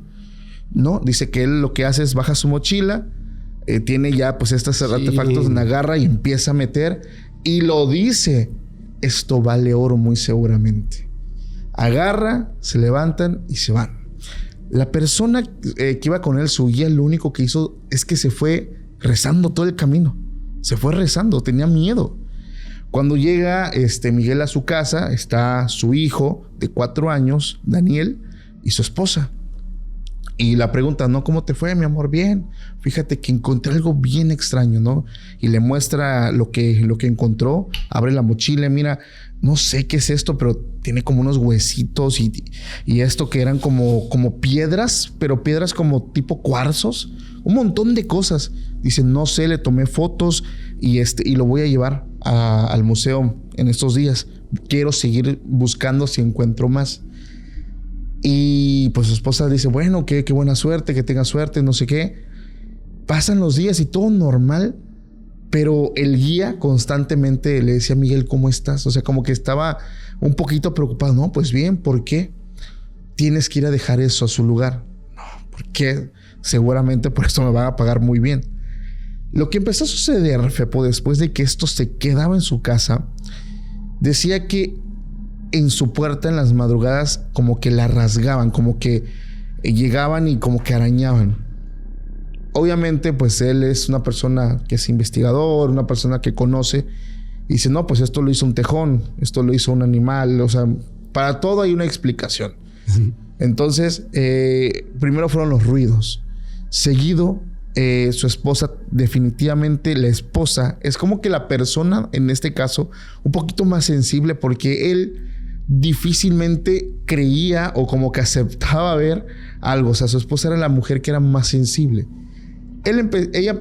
No, dice que él lo que hace es baja su mochila, tiene ya pues estos artefactos en la garra y empieza a meter. Y lo dice, esto vale oro muy seguramente. Agarra, se levantan y se van. La persona que iba con él, su guía, lo único que hizo es que se fue rezando todo el camino. Se fue rezando, tenía miedo. Cuando llega Miguel a su casa, está su hijo de 4 años, Daniel, y su esposa. Y la pregunta, ¿no? ¿Cómo te fue, mi amor? Bien. Fíjate que encontré algo bien extraño, ¿no? Y le muestra lo que encontró. Abre la mochila, mira, no sé qué es esto, pero tiene como unos huesitos y esto que eran como piedras, pero piedras como tipo cuarzos. Un montón de cosas. Dice, no sé, le tomé fotos y lo voy a llevar al museo en estos días. Quiero seguir buscando si encuentro más. Y pues su esposa dice, bueno, qué buena suerte, que tenga suerte, no sé qué. Pasan los días y todo normal, pero el guía constantemente le decía a Miguel, ¿cómo estás? O sea, como que estaba un poquito preocupado. No, pues bien, ¿por qué? Tienes que ir a dejar eso a su lugar. No, ¿por qué? Seguramente por esto me van a pagar muy bien. Lo que empezó a suceder, Fepo, después de que esto se quedaba en su casa, decía que en su puerta en las madrugadas como que la rasgaban, como que llegaban y como que arañaban. obviamente, pues él es una persona que es investigador, una persona que conoce. Y dice, no, pues esto lo hizo un tejón, esto lo hizo un animal. O sea, para todo hay una explicación. Entonces, primero fueron los ruidos. Seguido, su esposa, definitivamente la esposa, es como que la persona, en este caso, un poquito más sensible, porque él difícilmente creía o como que aceptaba ver algo. O sea, su esposa era la mujer que era más sensible. Ella,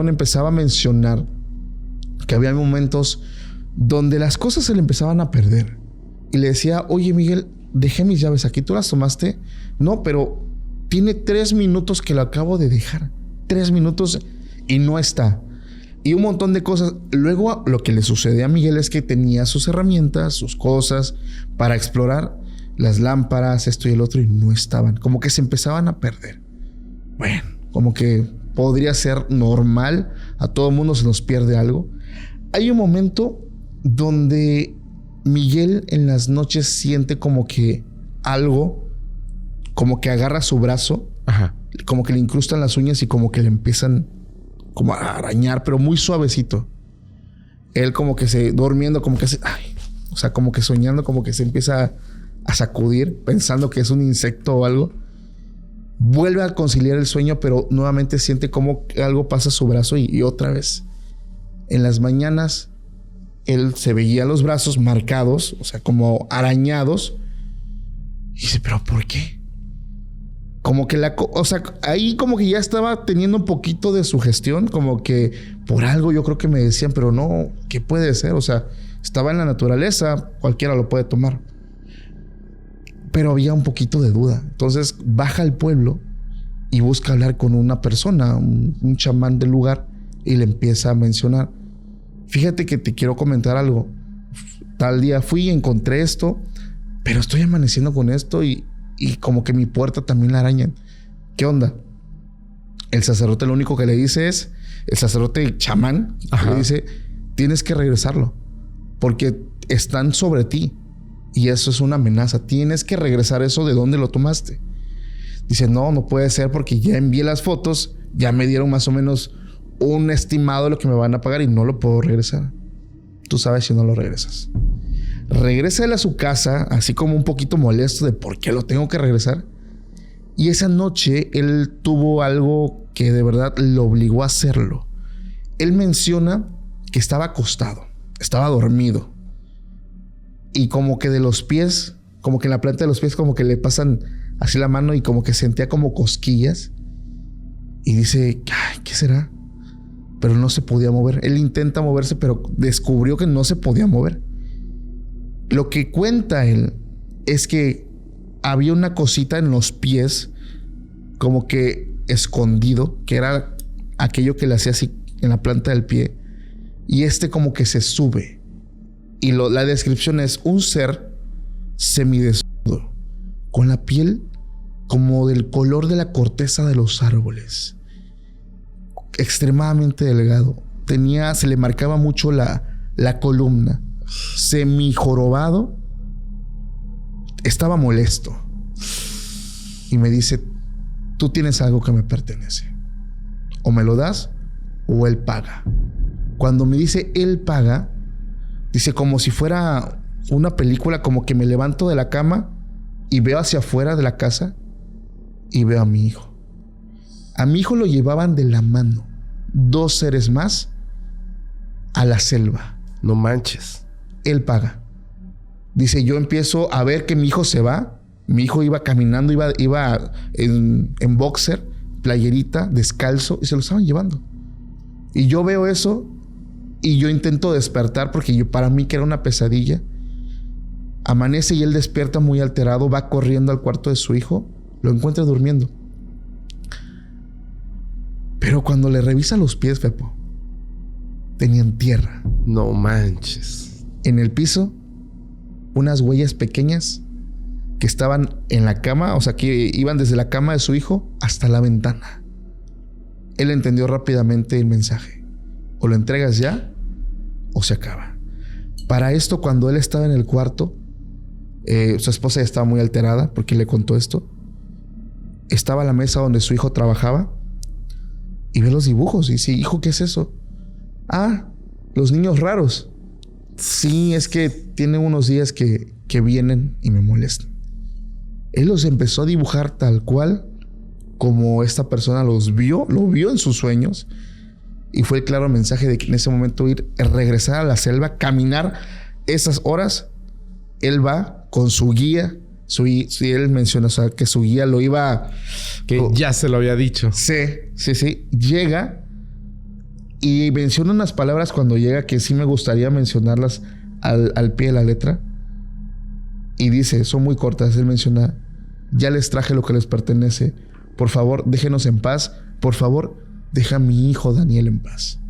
empezaba a mencionar que había momentos donde las cosas se le empezaban a perder. Y le decía, oye, Miguel, dejé mis llaves aquí, ¿tú las tomaste? No, pero tiene 3 minutos que lo acabo de dejar. 3 minutos y no está. Y un montón de cosas. Luego, lo que le sucede a Miguel es que tenía sus herramientas, sus cosas para explorar, las lámparas, esto y el otro, y no estaban. Como que se empezaban a perder. Bueno, como que podría ser normal. A todo mundo se nos pierde algo. Hay un momento donde Miguel en las noches siente como que algo, como que agarra su brazo, ajá, como que le incrustan las uñas y como que le empiezan como a arañar, pero muy suavecito. Él como que durmiendo, como que o sea, como que soñando, como que se empieza a sacudir, pensando que es un insecto o algo. Vuelve a conciliar el sueño, pero nuevamente siente como algo pasa a su brazo y otra vez. En las mañanas, él se veía los brazos marcados, o sea, como arañados. Y dice, ¿pero por qué? Como que o sea, ahí como que ya estaba teniendo un poquito de sugestión, como que por algo yo creo que me decían, pero no, ¿qué puede ser? O sea, estaba en la naturaleza, cualquiera lo puede tomar. Pero había un poquito de duda. Entonces baja al pueblo y busca hablar con una persona, un chamán del lugar, y le empieza a mencionar, fíjate que te quiero comentar algo. Tal día fui y encontré esto, pero estoy amaneciendo con esto y como que mi puerta también la arañan. ¿Qué onda? El sacerdote lo único que le dice es, el sacerdote chamán, le dice, tienes que regresarlo porque están sobre ti y eso es una amenaza. Tienes que regresar eso de donde lo tomaste. Dice, no puede ser porque ya envié las fotos, ya me dieron más o menos un estimado de lo que me van a pagar y no lo puedo regresar. Tú sabes si no lo regresas. Regresa él a su casa, así como un poquito molesto de por qué lo tengo que regresar. Y esa noche él tuvo algo que de verdad lo obligó a hacerlo. Él menciona que estaba acostado, estaba dormido. Y como que de los pies, como que en la planta de los pies, como que le pasan así la mano y como que sentía como cosquillas. Y dice, ay, ¿qué será? Pero no se podía mover. Él intenta moverse, pero descubrió que no se podía mover. Lo que cuenta él es que había una cosita en los pies, como que escondido, que era aquello que le hacía así en la planta del pie. Y como que se sube. Y la descripción es un ser semidesnudo, con la piel como del color de la corteza de los árboles. Extremadamente delgado. Se le marcaba mucho la columna. Semijorobado. Estaba molesto. Y me dice, tú tienes algo que me pertenece. O me lo das o él paga. Cuando me dice él paga, dice como si fuera una película, como que me levanto de la cama y veo hacia afuera de la casa y veo a mi hijo. A mi hijo lo llevaban de la mano 2 seres más a la selva. No manches. Él paga. Dice, yo empiezo a ver que mi hijo se va. Mi hijo iba caminando, iba en boxer, playerita, descalzo, y se lo estaban llevando. Y yo veo eso y yo intento despertar porque para mí que era una pesadilla. Amanece y él despierta muy alterado, va corriendo al cuarto de su hijo, lo encuentra durmiendo. Pero cuando le revisa los pies, Fepo, tenían tierra. No manches. En el piso, unas huellas pequeñas que estaban en la cama, o sea, que iban desde la cama de su hijo hasta la ventana. Él entendió rápidamente el mensaje. O lo entregas ya, o se acaba. Para esto, cuando él estaba en el cuarto, su esposa ya estaba muy alterada porque le contó esto. Estaba a la mesa donde su hijo trabajaba Y ve los dibujos y dice, hijo, ¿qué es eso? Ah, los niños raros. Sí, es que tienen unos días que vienen y me molestan. Él los empezó a dibujar tal cual como esta persona lo vio en sus sueños. Y fue el claro mensaje de que en ese momento regresar a la selva, caminar esas horas. Él va con su guía. Él menciona, o sea, que su guía lo iba... Que ya se lo había dicho. Sí. Llega y menciona unas palabras cuando llega que sí me gustaría mencionarlas al pie de la letra. Y dice, son muy cortas. Él menciona, ya les traje lo que les pertenece. Por favor, déjenos en paz. Por favor, deja a mi hijo Daniel en paz.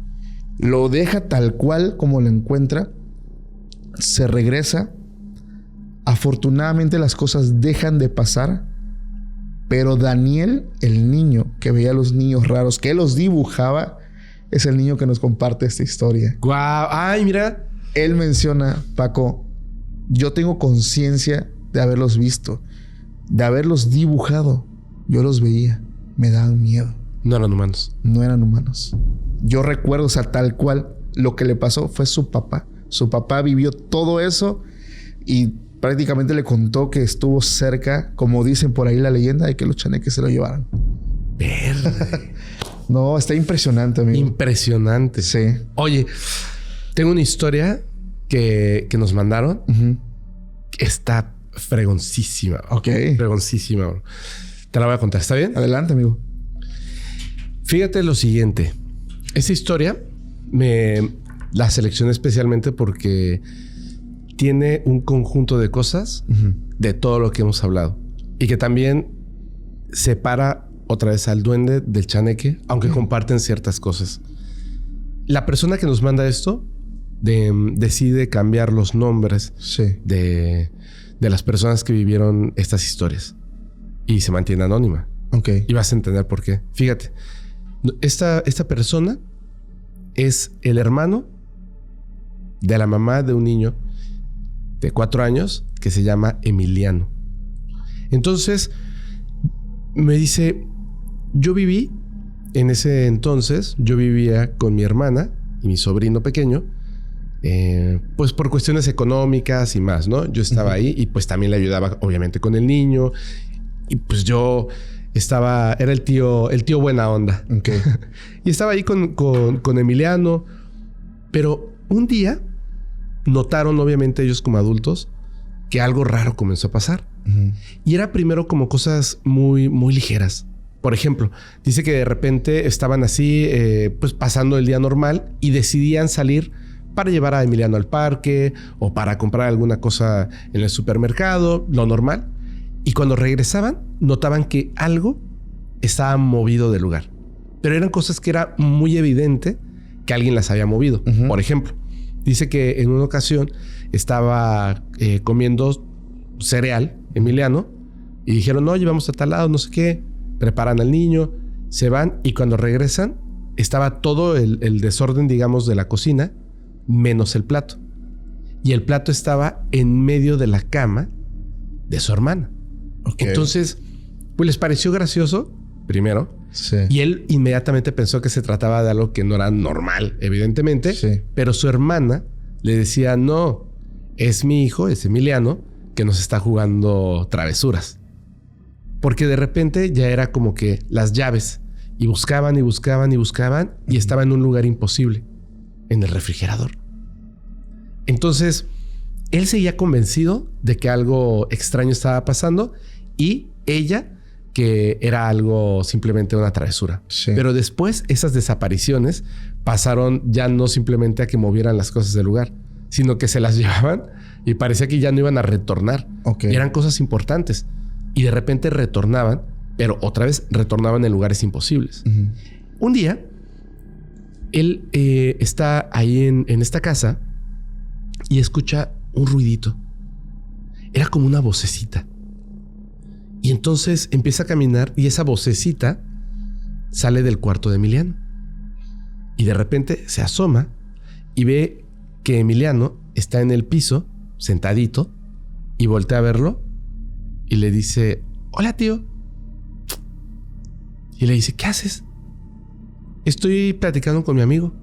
Lo deja tal cual como lo encuentra. Se regresa. Afortunadamente las cosas dejan de pasar. Pero Daniel, el niño que veía a los niños raros, que él los dibujaba, es el niño que nos comparte esta historia. ¡Guau! ¡Ay, mira! Él menciona, Paco, yo tengo conciencia de haberlos visto, de haberlos dibujado. Yo los veía, me daban miedo. No eran humanos. No eran humanos. Yo recuerdo, o sea, tal cual, lo que le pasó fue su papá. Su papá vivió todo eso y prácticamente le contó que estuvo cerca, como dicen por ahí la leyenda, de que los chaneques se lo llevaran. Verde. No, está impresionante, amigo. Impresionante. Sí. Oye, tengo una historia que nos mandaron. Está fregoncísima. Ok. Fregoncísima. Bro. Te la voy a contar. ¿Está bien? Adelante, amigo. Fíjate lo siguiente. Esa historia la seleccioné especialmente porque tiene un conjunto de cosas de todo lo que hemos hablado. Y que también separa otra vez al duende del chaneque, aunque comparten ciertas cosas. La persona que nos manda esto decide cambiar los nombres de las personas que vivieron estas historias. Y se mantiene anónima. Ok. Y vas a entender por qué. Fíjate. Esta persona es el hermano de la mamá de un niño de 4 años que se llama Emiliano. Entonces me dice, yo viví en ese entonces, yo vivía con mi hermana y mi sobrino pequeño, pues por cuestiones económicas y más, ¿no? Yo estaba ahí y pues también le ayudaba obviamente con el niño y pues yo era el tío buena onda. Okay. Y estaba ahí con Emiliano, pero un día notaron, obviamente ellos como adultos, que algo raro comenzó a pasar. Y era primero como cosas muy, muy ligeras. Por ejemplo, dice que de repente estaban así, pues pasando el día normal y decidían salir para llevar a Emiliano al parque o para comprar alguna cosa en el supermercado, lo normal. Y cuando regresaban, notaban que algo estaba movido del lugar. Pero eran cosas que era muy evidente que alguien las había movido. Por ejemplo, dice que en una ocasión estaba comiendo cereal, Emiliano, y dijeron, no, llevamos a tal lado, no sé qué. Preparan al niño, se van y cuando regresan estaba todo el desorden, digamos, de la cocina, menos el plato. Y el plato estaba en medio de la cama de su hermana. Okay. Entonces, pues les pareció gracioso, primero. Sí. Y él inmediatamente pensó que se trataba de algo que no era normal, evidentemente. Sí. Pero su hermana le decía, no, es mi hijo, es Emiliano, que nos está jugando travesuras. Porque de repente ya era como que las llaves y buscaban y buscaban y buscaban y estaba en un lugar imposible, en el refrigerador. Entonces, él seguía convencido de que algo extraño estaba pasando y ella que era algo simplemente una travesura. Sí. Pero después esas desapariciones pasaron ya no simplemente a que movieran las cosas del lugar, sino que se las llevaban y parecía que ya no iban a retornar. Okay. Eran cosas importantes. Y de repente retornaban, pero otra vez retornaban en lugares imposibles. Un día, él está ahí en esta casa y escucha un ruidito. Era como una vocecita. Y entonces empieza a caminar y esa vocecita sale del cuarto de Emiliano. Y de repente se asoma y ve que Emiliano está en el piso, sentadito, y voltea a verlo. Y le dice, hola tío. Y le dice, ¿qué haces? estoy platicando con mi amigo.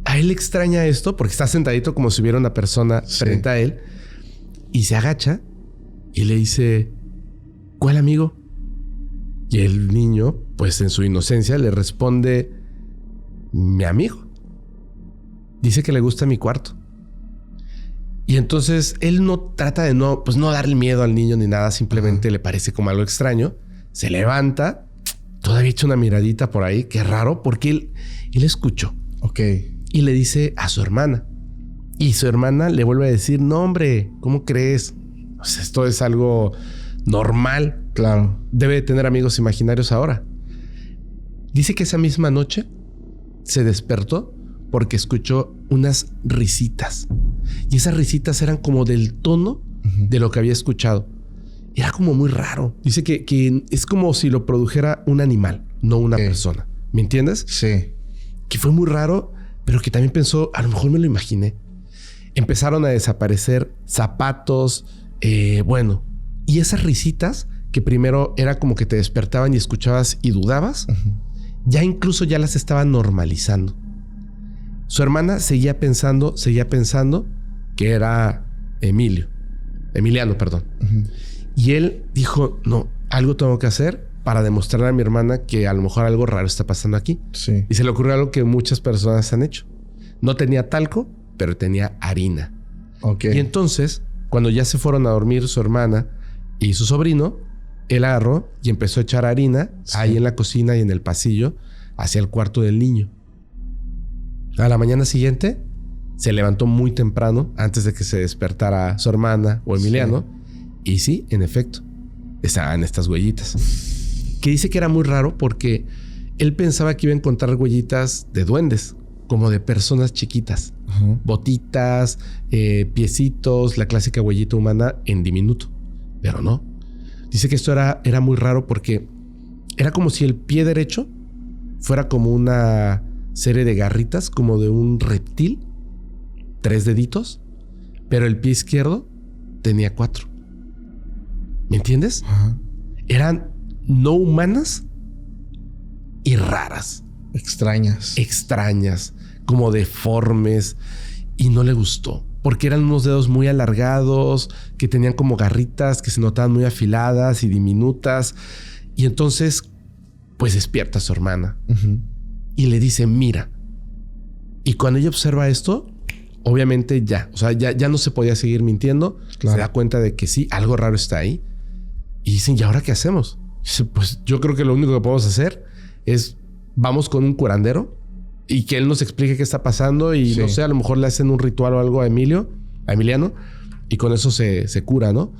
A él le extraña esto porque está sentadito como si hubiera una persona frente a él y se agacha y le dice, ¿cuál amigo? Y el niño, pues en su inocencia, le responde, mi amigo. Dice que le gusta mi cuarto. Y entonces él no trata de no darle miedo al niño ni nada, simplemente le parece como algo extraño. Se levanta, todavía echa una miradita por ahí, qué raro, porque él escuchó. Ok. Y le dice a su hermana. Y su hermana le vuelve a decir, no hombre, ¿cómo crees? O sea, esto es algo normal. Claro. Debe de tener amigos imaginarios ahora. Dice que esa misma noche se despertó porque escuchó unas risitas. Y esas risitas eran como del tono de lo que había escuchado. Era como muy raro. Dice que es como si lo produjera un animal, no una persona. ¿Me entiendes? Sí. Que fue muy raro, pero que también pensó, a lo mejor me lo imaginé. Empezaron a desaparecer zapatos, y esas risitas que primero era como que te despertaban y escuchabas y dudabas, ya incluso ya las estaban normalizando. Su hermana seguía pensando que era Emiliano, perdón. Y él dijo, no, algo tengo que hacer para demostrarle a mi hermana que a lo mejor algo raro está pasando aquí. Sí. Y se le ocurrió algo que muchas personas han hecho. No tenía talco, pero tenía harina. Ok. Y entonces, cuando ya se fueron a dormir su hermana y su sobrino, él agarró y empezó a echar harina ahí en la cocina y en el pasillo hacia el cuarto del niño. A la mañana siguiente se levantó muy temprano antes de que se despertara su hermana o Emiliano. Y sí, en efecto, estaban estas huellitas. Que dice que era muy raro porque él pensaba que iba a encontrar huellitas de duendes, como de personas chiquitas. Botitas, piecitos, la clásica huellita humana en diminuto. Pero no. Dice que esto era muy raro porque era como si el pie derecho fuera como una serie de garritas, como de un reptil, 3 deditos, pero el pie izquierdo tenía 4. ¿Me entiendes? Eran no humanas y raras. Extrañas, como deformes, y no le gustó. Porque eran unos dedos muy alargados, que tenían como garritas, que se notaban muy afiladas y diminutas. Y entonces, pues despierta a su hermana. Y le dice, mira. Y cuando ella observa esto, obviamente ya no se podía seguir mintiendo. Claro. Se da cuenta de que sí, algo raro está ahí. Y dicen, ¿y ahora qué hacemos? Dice, pues yo creo que lo único que podemos hacer es vamos con un curandero y que él nos explique qué está pasando y no sé, a lo mejor le hacen un ritual o algo a Emiliano y con eso se cura, ¿no?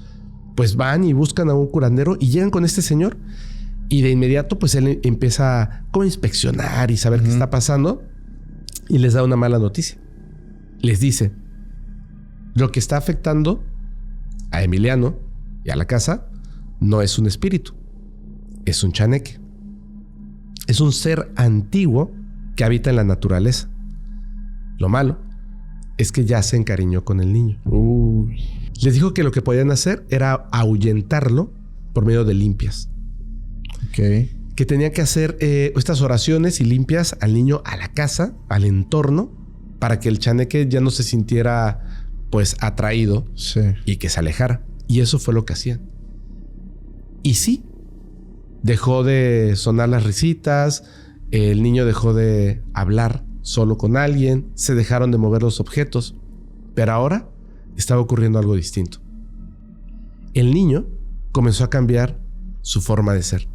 Pues van y buscan a un curandero y llegan con este señor y de inmediato pues él empieza como a inspeccionar y saber qué está pasando y les da una mala noticia. Les dice, lo que está afectando a Emiliano y a la casa no es un espíritu, es un chaneque. Es un ser antiguo que habita en la naturaleza. Lo malo es que ya se encariñó con el niño. Les dijo que lo que podían hacer era ahuyentarlo por medio de limpias. Que tenían que hacer estas oraciones y limpias al niño, a la casa, al entorno, para que el chaneque ya no se sintiera pues atraído y que se alejara. Y eso fue lo que hacían. Y sí, dejó de sonar las risitas, el niño dejó de hablar solo con alguien, se dejaron de mover los objetos, pero ahora estaba ocurriendo algo distinto. El niño comenzó a cambiar su forma de ser.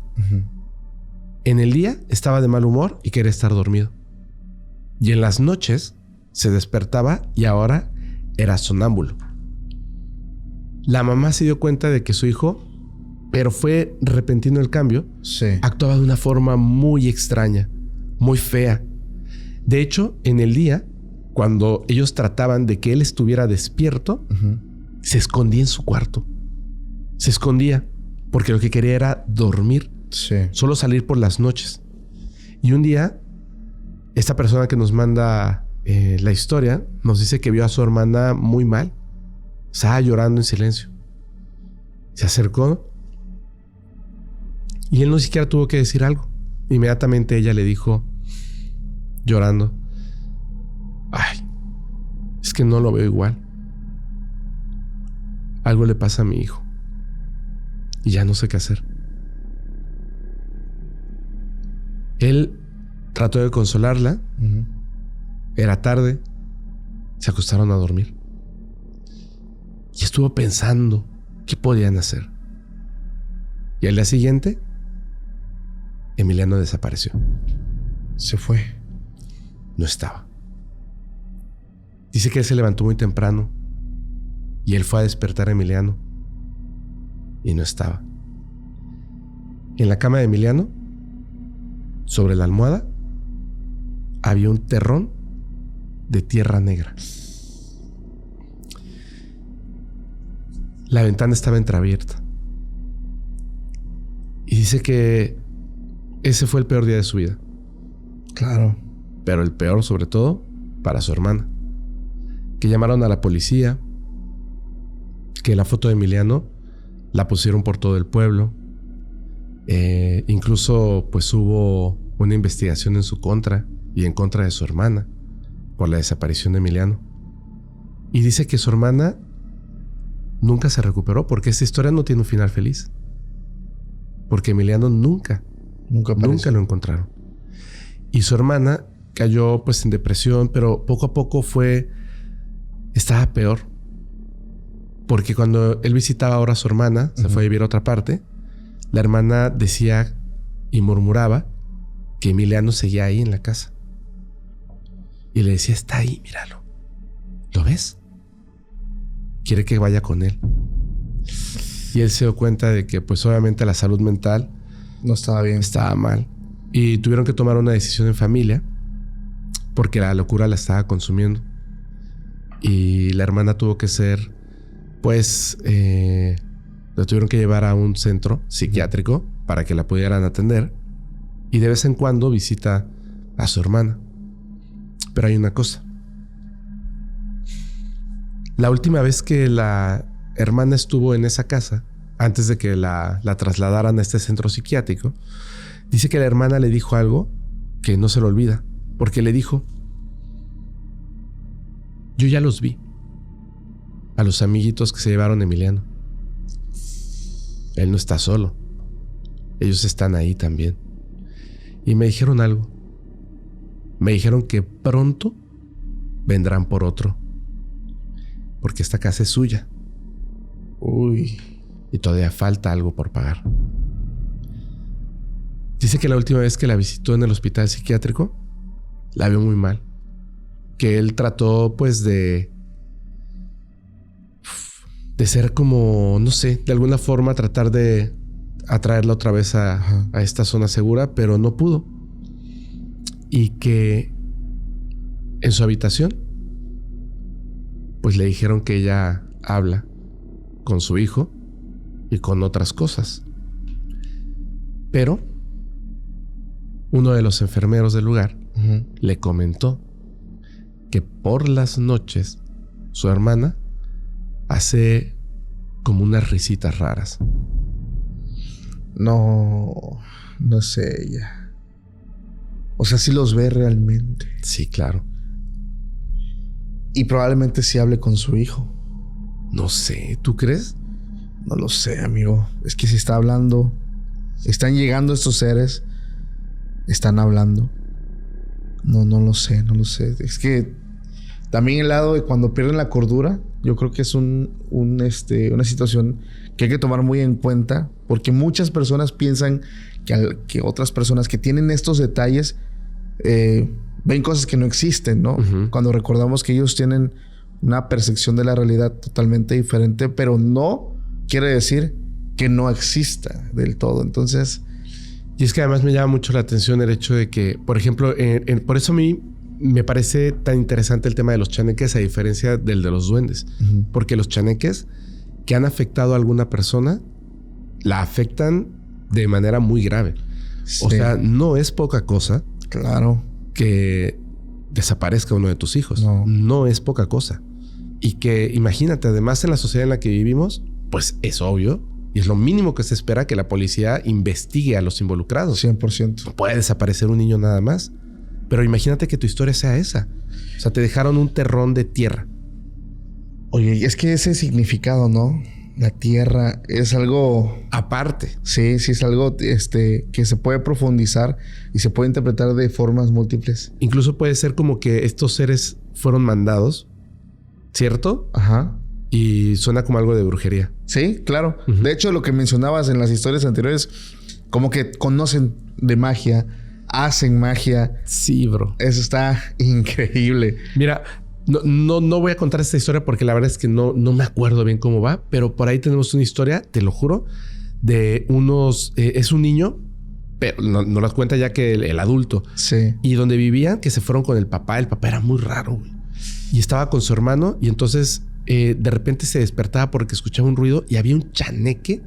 En el día estaba de mal humor y quería estar dormido. Y en las noches se despertaba y ahora era sonámbulo. La mamá se dio cuenta de que su hijo, pero fue repentino el cambio, actuaba de una forma muy extraña, muy fea. De hecho, en el día, cuando ellos trataban de que él estuviera despierto, se escondía en su cuarto. Se escondía porque lo que quería era dormir, solo salir por las noches. Y un día, esta persona que nos manda la historia nos dice que vio a su hermana muy mal. Estaba llorando en silencio. Se acercó y él no siquiera tuvo que decir algo. inmediatamente ella le dijo, llorando, ay, es que no lo veo igual. Algo le pasa a mi hijo y ya no sé qué hacer. Él trató de consolarla. Era tarde. Se acostaron a dormir. Y estuvo pensando qué podían hacer. Y al día siguiente, Emiliano desapareció. Se fue. No estaba. Dice que él se levantó muy temprano y él fue a despertar a Emiliano y no estaba. En la cama de Emiliano, sobre la almohada, había un terrón de tierra negra. La ventana estaba entreabierta. Y dice que ese fue el peor día de su vida. Claro. Pero el peor, sobre todo, para su hermana. Que llamaron a la policía. Que la foto de Emiliano la pusieron por todo el pueblo. Incluso pues hubo una investigación en su contra y en contra de su hermana por la desaparición de Emiliano. Y dice que su hermana nunca se recuperó porque esta historia no tiene un final feliz. Porque Emiliano nunca lo encontraron. Y su hermana cayó pues en depresión, pero poco a poco estaba peor. Porque cuando él visitaba ahora a su hermana, se fue a vivir a otra parte, la hermana decía y murmuraba que Emiliano seguía ahí en la casa. Y le decía, está ahí, míralo. ¿Lo ves? Quiere que vaya con él. Y él se dio cuenta de que pues obviamente la salud mental no estaba bien. Estaba mal. Y tuvieron que tomar una decisión en familia porque la locura la estaba consumiendo. Y la hermana tuvo que ser, pues, la tuvieron que llevar a un centro psiquiátrico para que la pudieran atender. Y de vez en cuando visita a su hermana. Pero hay una cosa. La última vez que la hermana estuvo en esa casa, antes de que la trasladaran a este centro psiquiátrico, dice que la hermana le dijo algo que no se lo olvida. Porque le dijo, yo ya los vi. A los amiguitos que se llevaron a Emiliano. Él no está solo. Ellos están ahí también. Y me dijeron algo. Me dijeron que pronto vendrán por otro. Porque esta casa es suya. Uy. Y todavía falta algo por pagar. Dice que la última vez que la visitó en el hospital psiquiátrico, la vio muy mal. Que él trató pues de ser como, no sé, de alguna forma tratar de atraerla otra vez a esta zona segura, pero no pudo. Y que en su habitación pues le dijeron que ella habla con su hijo y con otras cosas. Pero uno de los enfermeros del lugar le comentó que por las noches su hermana hace como unas risitas raras. No sé ella. O sea, sí los ve realmente. Sí, claro. Y probablemente sí hable con su hijo. No sé, ¿tú crees? No lo sé, amigo. Es que se está hablando. Están llegando estos seres. Están hablando. No lo sé. Es que también el lado de cuando pierden la cordura, yo creo que es una situación que hay que tomar muy en cuenta, porque muchas personas piensan que otras personas que tienen estos detalles ven cosas que no existen, ¿no? Cuando recordamos que ellos tienen una percepción de la realidad totalmente diferente, pero no quiere decir que no exista del todo. Entonces... Y es que además me llama mucho la atención el hecho de que, por ejemplo, por eso a mí me parece tan interesante el tema de los chaneques a diferencia del de los duendes. Porque los chaneques que han afectado a alguna persona la afectan de manera muy grave. Sí. O sea, no es poca cosa. Claro. Que desaparezca uno de tus hijos. No es poca cosa. Y que imagínate, además en la sociedad en la que vivimos, pues es obvio Y es lo mínimo que se espera, que la policía investigue a los involucrados. 100%. No puede desaparecer un niño nada más. Pero imagínate que tu historia sea esa. O sea, te dejaron un terrón de tierra. Oye, y es que ese significado, ¿no? La tierra es algo... Aparte. Sí, es algo que se puede profundizar y se puede interpretar de formas múltiples. Incluso puede ser como que estos seres fueron mandados, ¿cierto? Ajá. Y suena como algo de brujería. Sí, claro. De hecho, lo que mencionabas en las historias anteriores, como que conocen de magia, hacen magia. Sí, bro. Eso está increíble. Mira, no voy a contar esta historia porque la verdad es que no me acuerdo bien cómo va, pero por ahí tenemos una historia, te lo juro, de unos... es un niño, pero no las cuenta ya que el adulto. Sí. Y donde vivían, que se fueron con el papá era muy raro, güey. Y estaba con su hermano y entonces de repente se despertaba porque escuchaba un ruido y había un chaneque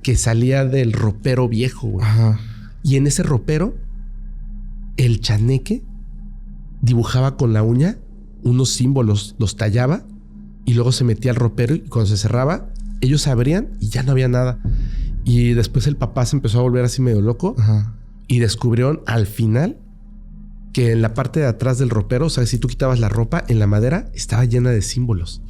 que salía del ropero viejo, güey. Ajá. Y en ese ropero, el chaneque dibujaba con la uña unos símbolos, los tallaba y luego se metía al ropero y cuando se cerraba, ellos se abrían y ya no había nada. Y después el papá se empezó a volver así medio loco. Ajá. Y descubrieron al final que en la parte de atrás del ropero, o sea, si tú quitabas la ropa, en la madera estaba llena de símbolos.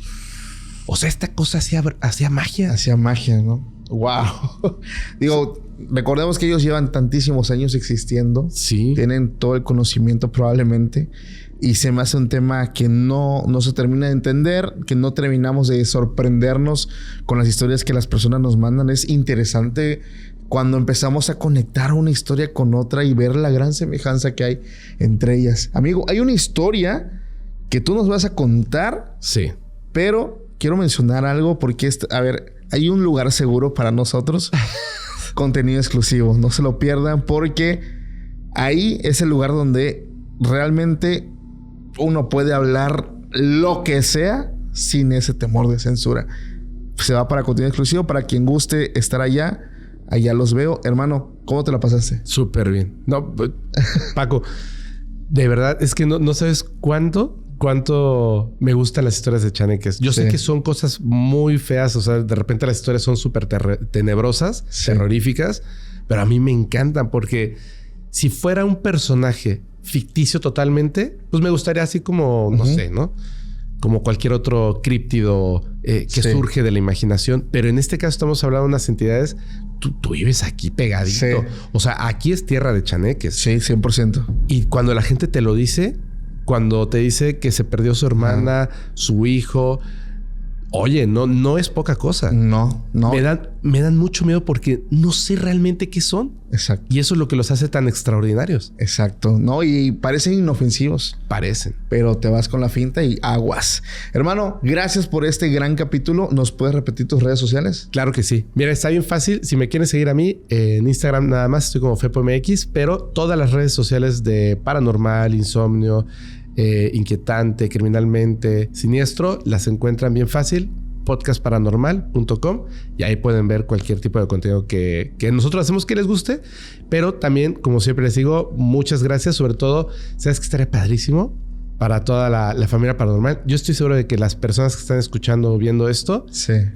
O sea, esta cosa hacía magia. Hacía magia, ¿no? ¡Wow! Digo, recordemos que ellos llevan tantísimos años existiendo. Sí. Tienen todo el conocimiento probablemente. Y se me hace un tema que no se termina de entender, que no terminamos de sorprendernos con las historias que las personas nos mandan. Es interesante cuando empezamos a conectar una historia con otra y ver la gran semejanza que hay entre ellas. Amigo, hay una historia que tú nos vas a contar. Sí. Pero quiero mencionar algo porque, a ver, hay un lugar seguro para nosotros. Contenido exclusivo. No se lo pierdan porque ahí es el lugar donde realmente uno puede hablar lo que sea sin ese temor de censura. Se va para contenido exclusivo. Para quien guste estar allá los veo. Hermano, ¿cómo te la pasaste? Súper bien. No, Paco, de verdad es que no sabes cuánto me gustan las historias de chaneques. Yo sé que son cosas muy feas. O sea, de repente las historias son súper tenebrosas, terroríficas, pero a mí me encantan porque si fuera un personaje ficticio totalmente, pues me gustaría así como, no sé, ¿no? Como cualquier otro críptido que surge de la imaginación. Pero en este caso estamos hablando de unas entidades. Tú vives aquí pegadito. Sí. O sea, aquí es tierra de chaneques. Sí, 100%. Y cuando la gente te lo dice, cuando te dice que se perdió su hermana, su hijo... Oye, no es poca cosa. No. Me dan mucho miedo porque no sé realmente qué son. Exacto. Y eso es lo que los hace tan extraordinarios. Exacto. No, y parecen inofensivos. Parecen. Pero te vas con la finta y aguas. Hermano, gracias por este gran capítulo. ¿Nos puedes repetir tus redes sociales? Claro que sí. Mira, está bien fácil. Si me quieren seguir a mí, en Instagram nada más estoy como FepoMX, pero todas las redes sociales de Paranormal, Insomnio... Inquietante, Criminalmente Siniestro, las encuentran bien fácil, podcastparanormal.com, y ahí pueden ver cualquier tipo de contenido que nosotros hacemos que les guste. Pero también, como siempre les digo, muchas gracias. Sobre todo, sabes que estaría padrísimo para toda la familia paranormal. Yo estoy seguro de que las personas que están escuchando o viendo esto,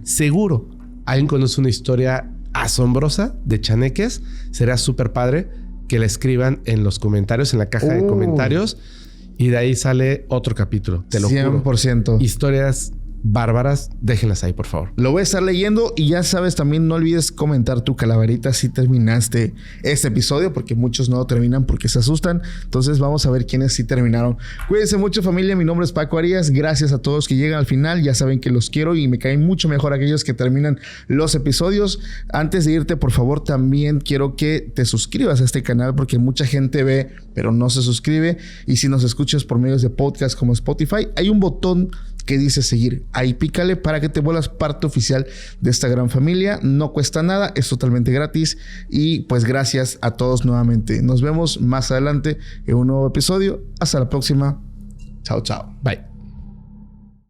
seguro alguien conoce una historia asombrosa de chaneques. Será súper padre que la escriban en los comentarios, en la caja de comentarios. Y de ahí sale otro capítulo. Te lo 100%. Juro. Historias bárbaras, déjenlas ahí, por favor. Lo voy a estar leyendo y ya sabes, también no olvides comentar tu calaverita si terminaste este episodio, porque muchos no lo terminan porque se asustan. Entonces vamos a ver quiénes sí terminaron. Cuídense mucho, familia. Mi nombre es Paco Arias. Gracias a todos que llegan al final. Ya saben que los quiero y me caen mucho mejor aquellos que terminan los episodios. Antes de irte, por favor, también quiero que te suscribas a este canal porque mucha gente ve, pero no se suscribe. Y si nos escuchas por medios de podcast como Spotify, hay un botón que dice seguir. Ahí pícale para que te vuelvas parte oficial de esta gran familia. No cuesta nada, es totalmente gratis. Y pues gracias a todos nuevamente. Nos vemos más adelante en un nuevo episodio. Hasta la próxima. Chao, chao. Bye.